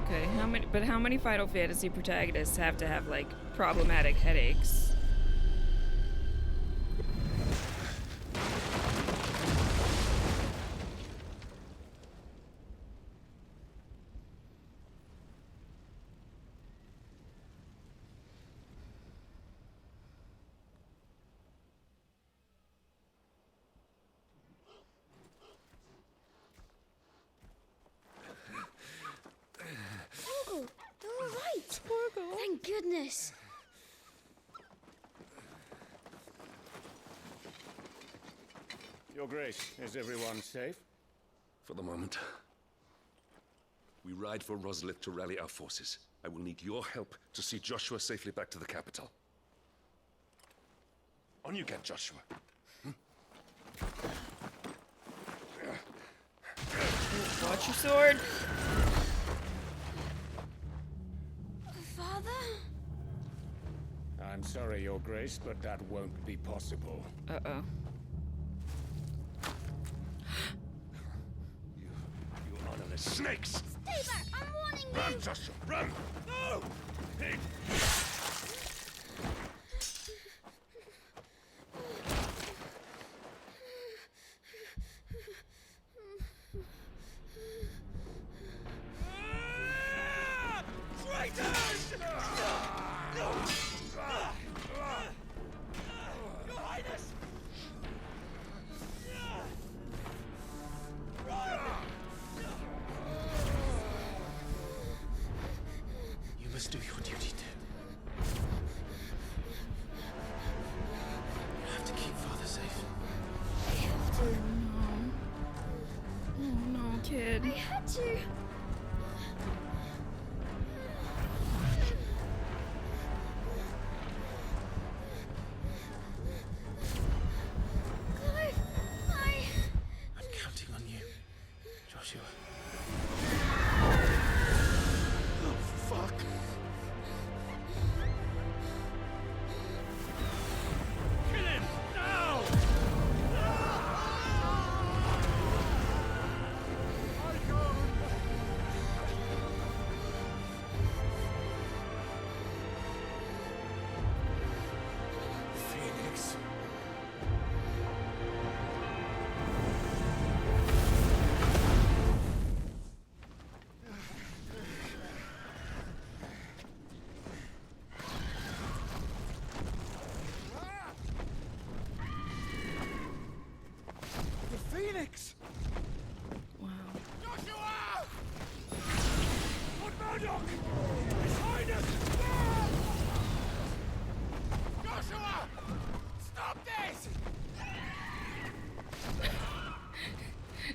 Okay, how many Final Fantasy protagonists have to have, like, problematic headaches? Thank goodness. Your Grace, is everyone safe? For the moment. We ride for Rosalith to rally our forces. I will need your help to see Joshua safely back to the capital. On you get, Joshua. Watch your sword. Father? I'm sorry, Your Grace, but that won't be possible. Uh-oh. You honorless snakes! Stay back! I'm warning you! Run, Joshua, run! No! Hey. did. I had to. Clive, I'm counting on you, Joshua. Oh, fuck. Kill him! Now! Phoenix. The Phoenix! Wow. Joshua! Lord Murdoch! His Highness! Joshua! Stop this!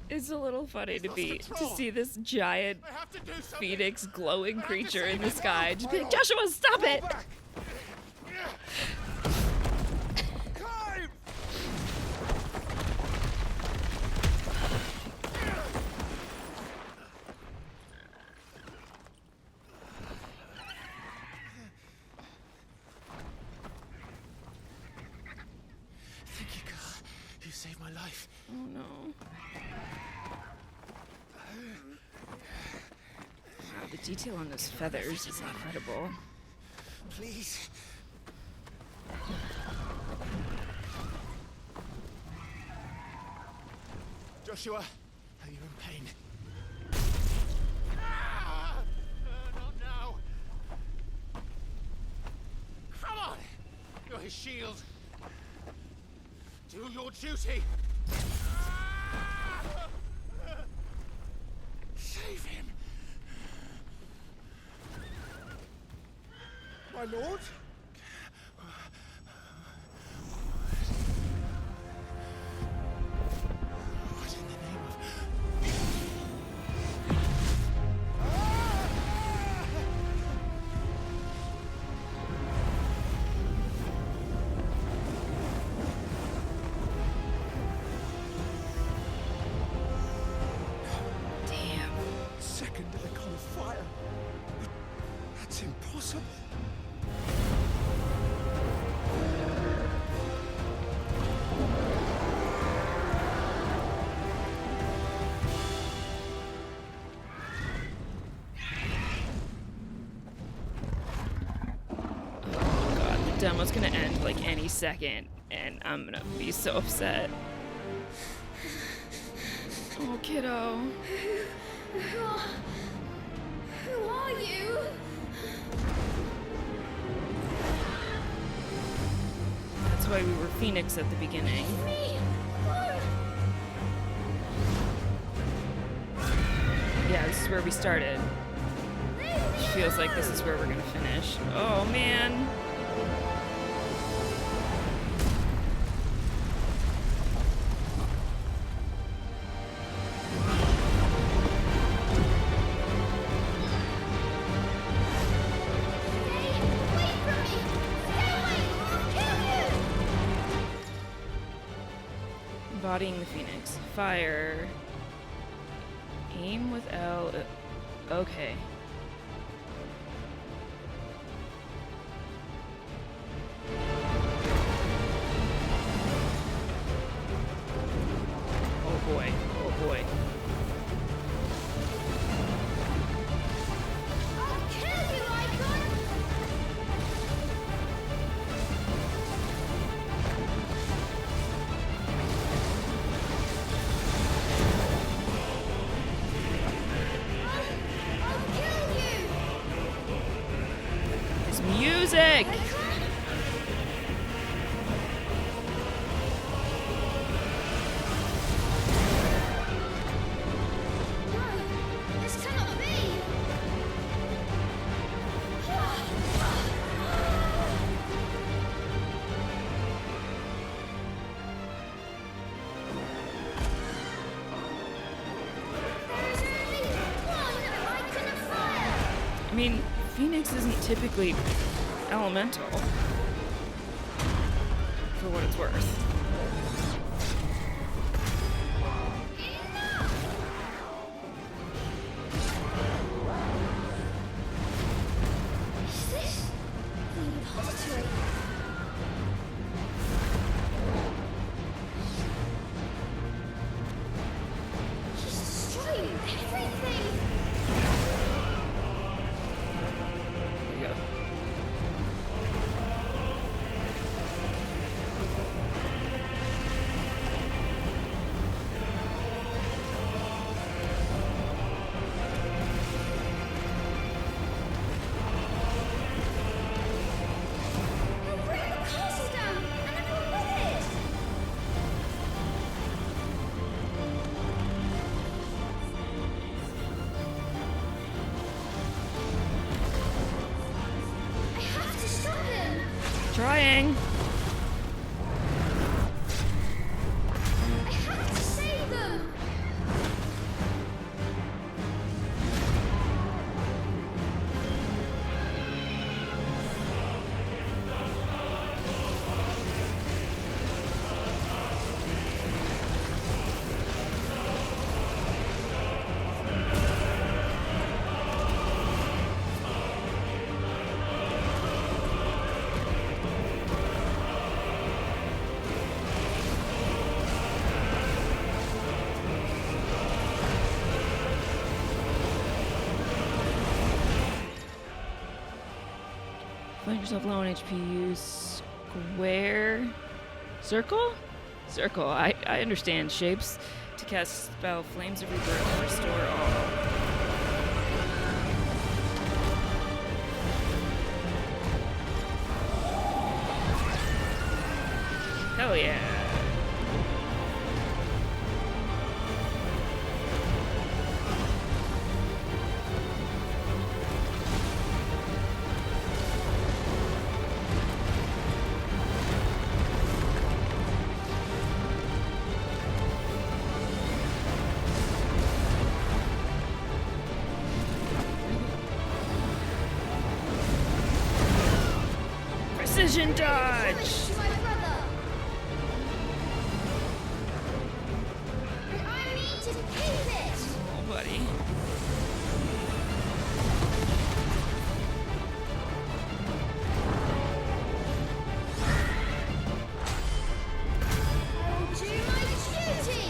It's a little funny to see this giant phoenix glowing creature in the sky. Just be like, Joshua, stop it! Thank you, God. You saved my life. Oh no. Wow, the detail on those feathers is incredible. Please. Joshua, are you in pain? Not now! Come on! You're his shield! Do your duty! Save him. My lord? What in the name of... Second icon of fire. That's impossible. Oh god, the demo's gonna end like any second, and I'm gonna be so upset. Oh, kiddo. Who are you? That's why we were Phoenix at the beginning. Me? No. Yeah, this is where we started. Feels like this is where we're gonna finish. Oh man. Embodying the Phoenix. Fire. Aim with L. Okay. Oh boy. Oh boy. I'll kill you, Icon! I'll kill you! This music! This cannot be! There is I mean, Phoenix isn't typically elemental, for what it's worth. Is this the repository? She's destroying everything! There you go. He'll bring the castle down, and everyone with it! I have to stop him! Trying. I have to save them! Find yourself low on HP, use square. Circle? Circle. I understand shapes. To cast spell Flames of Rebirth, restore all. Hell yeah. Precision dodge! To my brother! And I need to keep it! Oh, buddy. I will do my duty!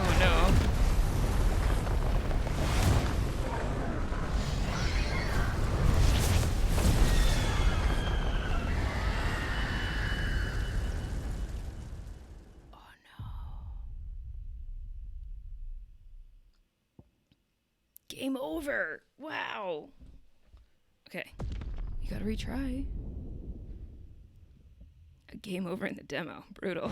Oh no. Game over. Wow. Okay. You gotta retry. A game over in the demo. Brutal.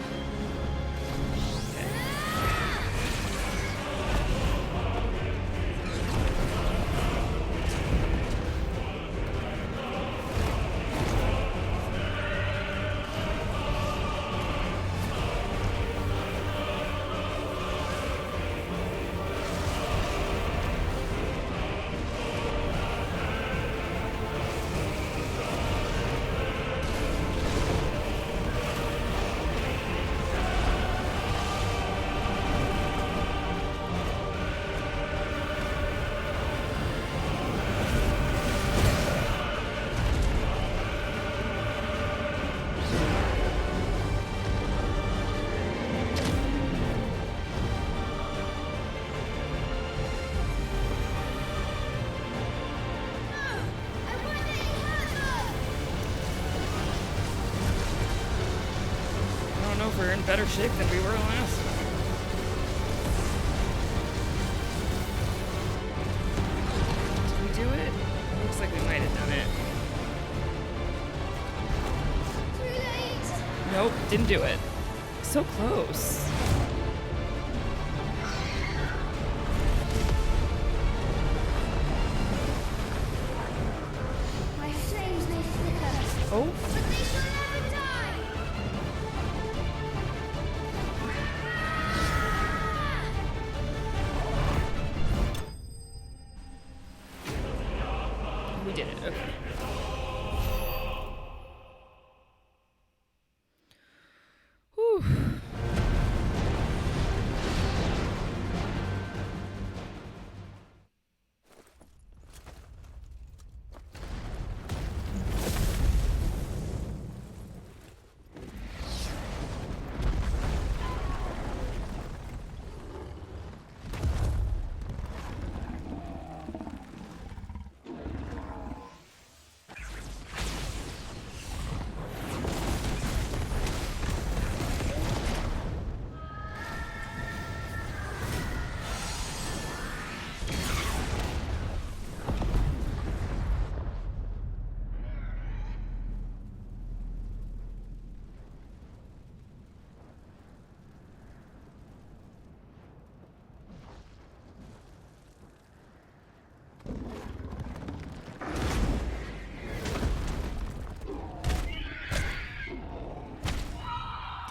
we're in better shape than we were last time. Did we do it? Looks like we might have done it. Too late! Nope, didn't do it. So close. My flames may flicker. Oh. But they shall never die! We did it, okay. Whew.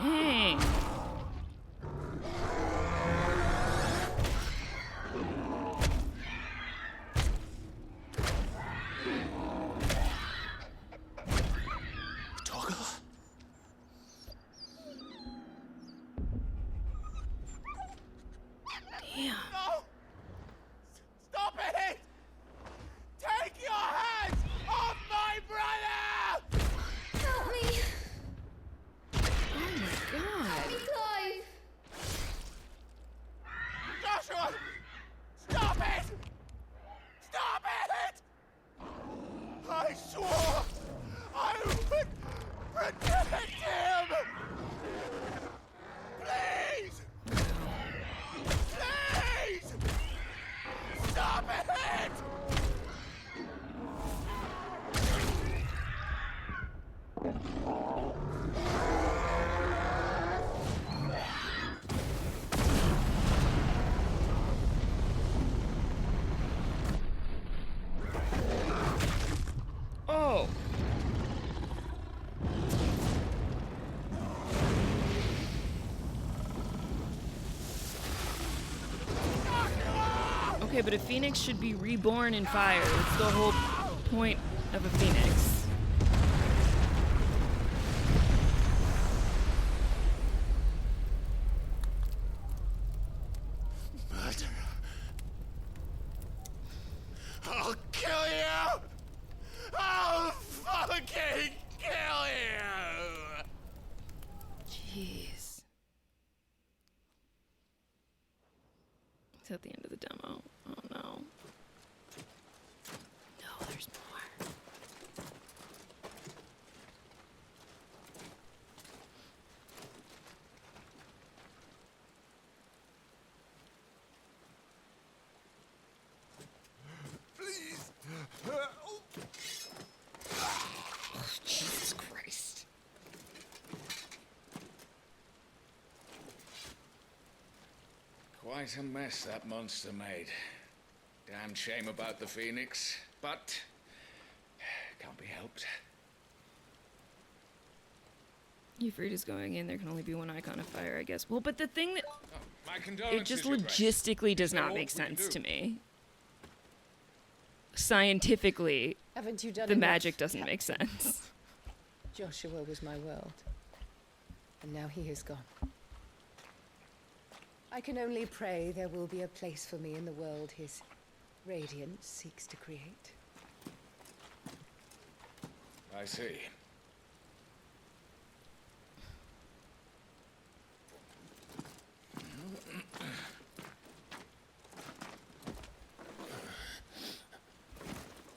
Dang. Toggle? Damn. No! Stop it! Take your hands off my brother! Help me! Oh my god. Help me, Clive! Joshua! Stop it! Stop it! I swore I would protect him! Please! Please! Stop it! Oh. Okay, but a phoenix should be reborn in fire. It's the whole point of a phoenix. Murderer. I'll kill you! I'll fucking kill you! Jeez. Is that the end of the demo? Oh no. No, there's more. Please! Jesus Christ. Quite a mess that monster made. Damn shame about the Phoenix, but can't be helped. Euphrates going in, there can only be one icon of fire, I guess. Well, but the thing that... My it condolences, just Your Grace. logistically does Is there not aught make we can sense do? to me. Scientifically, Haven't you done the enough? magic doesn't make sense. Joshua was my world, and now he is gone. I can only pray there will be a place for me in the world his radiance seeks to create. I see.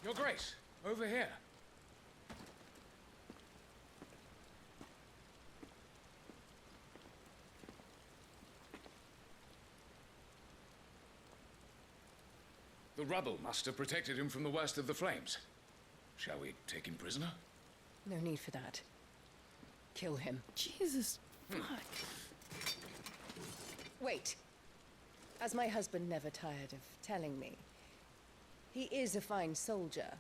Your Grace, over here. The rubble must have protected him from the worst of the flames. Shall we take him prisoner? No need for that. Kill him. Jesus. Fuck. Wait. As my husband never tired of telling me, he is a fine soldier.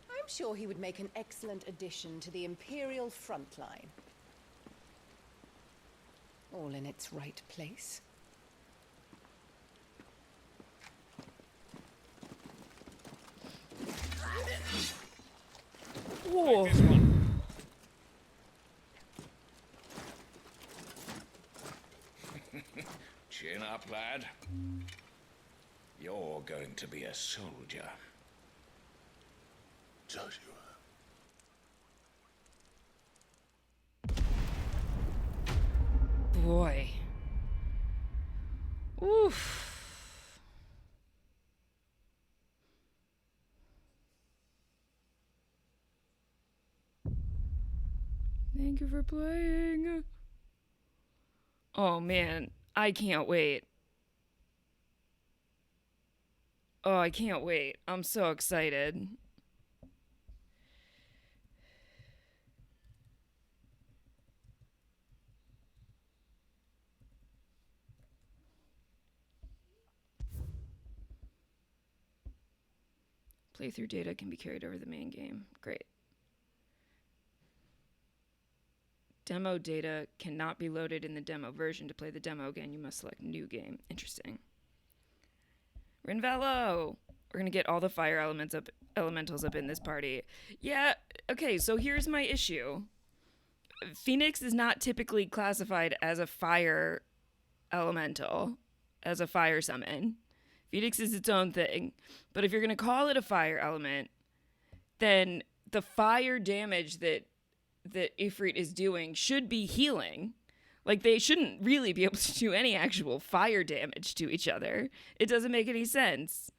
I'm sure he would make an excellent addition to the Imperial front line. All in its right place. Whoa. Chin up, lad. You're going to be a soldier. Joshua. Boy. Oof. Thank you for playing. Oh man, I can't wait. Oh, I can't wait. I'm so excited. Playthrough data can be carried over the main game. Great. Demo data cannot be loaded in the demo version. To play the demo again, you must select new game. Interesting. Rinvello! We're gonna get all the fire elementals up in this party. Yeah, okay, so here's my issue. Phoenix is not typically classified as a fire elemental, as a fire summon. Phoenix is its own thing. But if you're gonna call it a fire element, then the fire damage that Ifrit is doing should be healing. Like, they shouldn't really be able to do any actual fire damage to each other. It doesn't make any sense.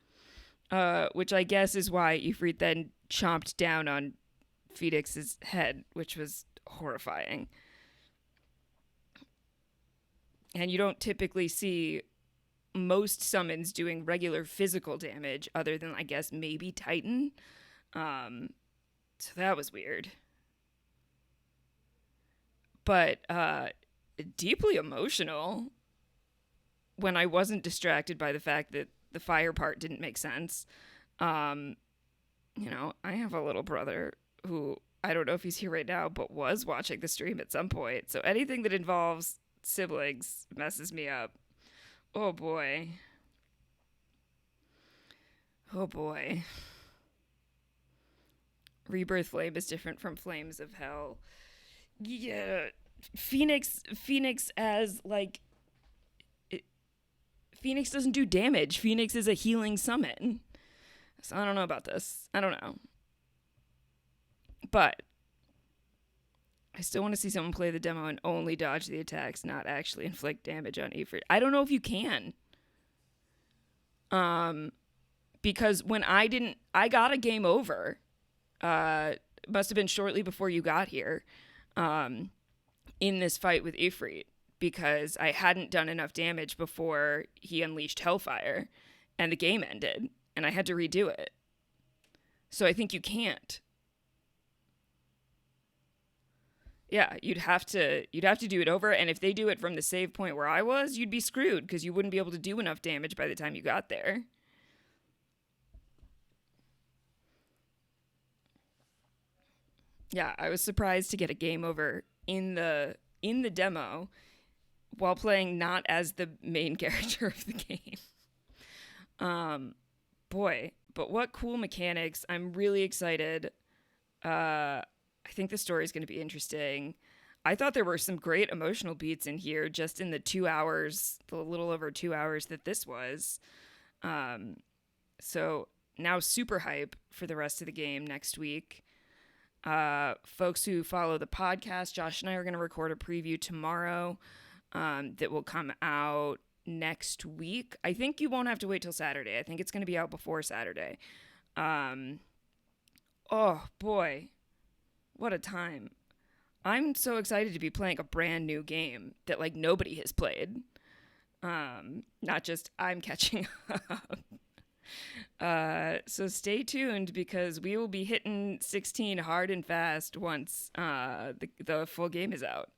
Which I guess is why Ifrit then chomped down on Phoenix's head, which was horrifying. And you don't typically see most summons doing regular physical damage, other than, I guess, maybe Titan. So that was weird. But deeply emotional when I wasn't distracted by the fact that the fire part didn't make sense. You know, I have a little brother who, I don't know if he's here right now, but was watching the stream at some point. So anything that involves siblings messes me up. Oh boy. Oh boy. Rebirth Flame is different from Flames of Hell. Yeah, Phoenix as, like, Phoenix doesn't do damage. Phoenix is a healing summon. So I don't know about this. I don't know. But I still want to see someone play the demo and only dodge the attacks, not actually inflict damage on Ifrit. I don't know if you can. Because when I got a game over. Must have been shortly before you got here. In this fight with Ifrit, because I hadn't done enough damage before he unleashed Hellfire, and the game ended, and I had to redo it. So I think you can't. Yeah, you'd have to do it over, and if they do it from the save point where I was, you'd be screwed, because you wouldn't be able to do enough damage by the time you got there. Yeah, I was surprised to get a game over in the demo while playing not as the main character of the game. Boy, but what cool mechanics. I'm really excited. I think the story is going to be interesting. I thought there were some great emotional beats in here just in the 2 hours, the little over 2 hours that this was. So now super hype for the rest of the game next week. Folks who follow the podcast, Josh and I are going to record a preview tomorrow that will come out next week. I think you won't have to wait till Saturday. I think it's going to be out before Saturday. Oh boy, what a time. I'm so excited to be playing a brand new game that, like, nobody has played. Not just I'm catching up. So stay tuned because we will be hitting 16 hard and fast once the full game is out.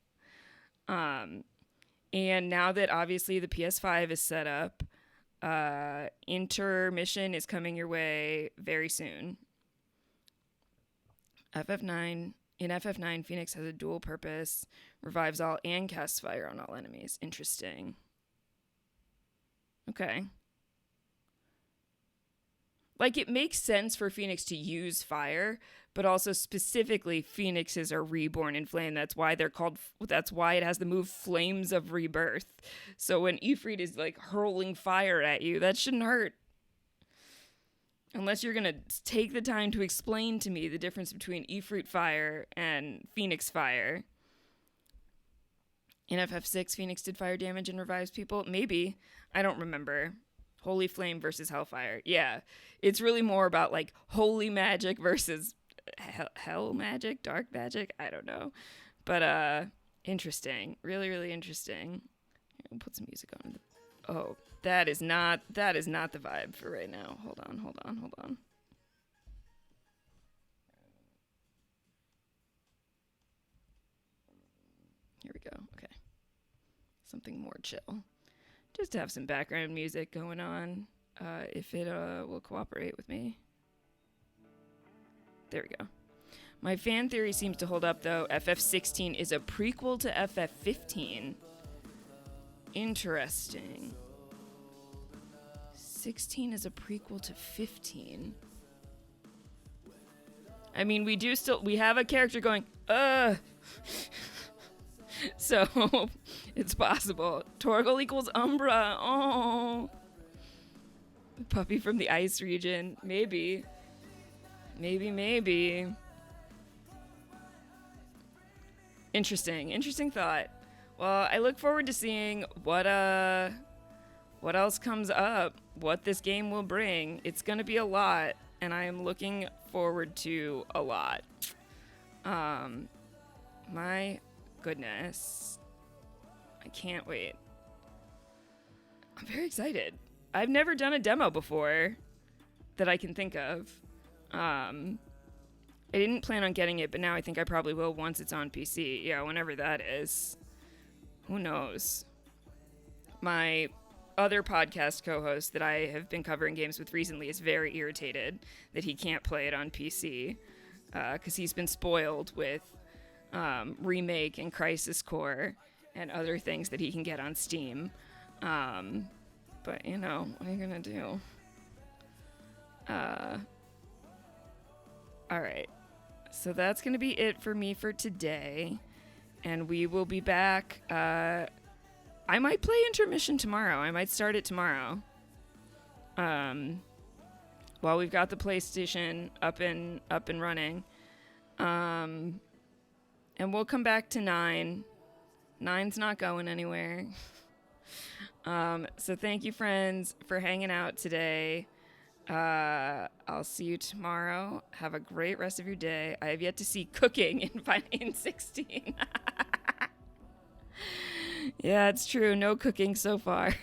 And now that obviously the PS5 is set up, intermission is coming your way very soon. In FF9, Phoenix has a dual purpose, revives all and casts fire on all enemies. Interesting. Okay. Like, it makes sense for Phoenix to use fire, but also specifically Phoenixes are reborn in flame. That's why it has the move Flames of Rebirth. So when Ifrit is like hurling fire at you, that shouldn't hurt. Unless you're going to take the time to explain to me the difference between Ifrit fire and Phoenix fire. In FF6, Phoenix did fire damage and revives people? Maybe. I don't remember. Holy Flame versus Hellfire. Yeah. It's really more about like holy magic versus hell magic, dark magic. I don't know. But interesting. Really, really interesting. Here, we'll put some music on. Oh, that is not the vibe for right now. Hold on. Here we go. Okay. Something more chill. Just to have some background music going on, if it will cooperate with me. There we go. My fan theory seems to hold up, though. FF16 is a prequel to FF15. Interesting. 16 is a prequel to 15. I mean, we have a character going, So, it's possible. Torgal equals Umbra. Oh. Puppy from the ice region. Maybe. Interesting thought. Well, I look forward to seeing what else comes up, what this game will bring. It's going to be a lot, and I am looking forward to a lot. My goodness. I can't wait. I'm very excited. I've never done a demo before that I can think of. I didn't plan on getting it, but now I think I probably will once it's on PC. Yeah, whenever that is. Who knows? My other podcast co-host that I have been covering games with recently is very irritated that he can't play it on PC because he's been spoiled with Remake and Crisis Core and other things that he can get on Steam. But, you know, what are you going to do? All right. So that's going to be it for me for today. And we will be back. I might play Intermission tomorrow. I might start it tomorrow. While we've got the PlayStation up and running. And we'll come back to 9. 9's not going anywhere. So thank you, friends, for hanging out today. I'll see you tomorrow. Have a great rest of your day. I have yet to see cooking in 16. Yeah, it's true. No cooking so far.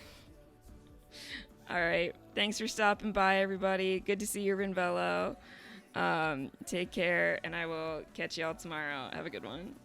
All right. Thanks for stopping by, everybody. Good to see you, Rinvello. Take care, and I will catch y'all tomorrow. Have a good one.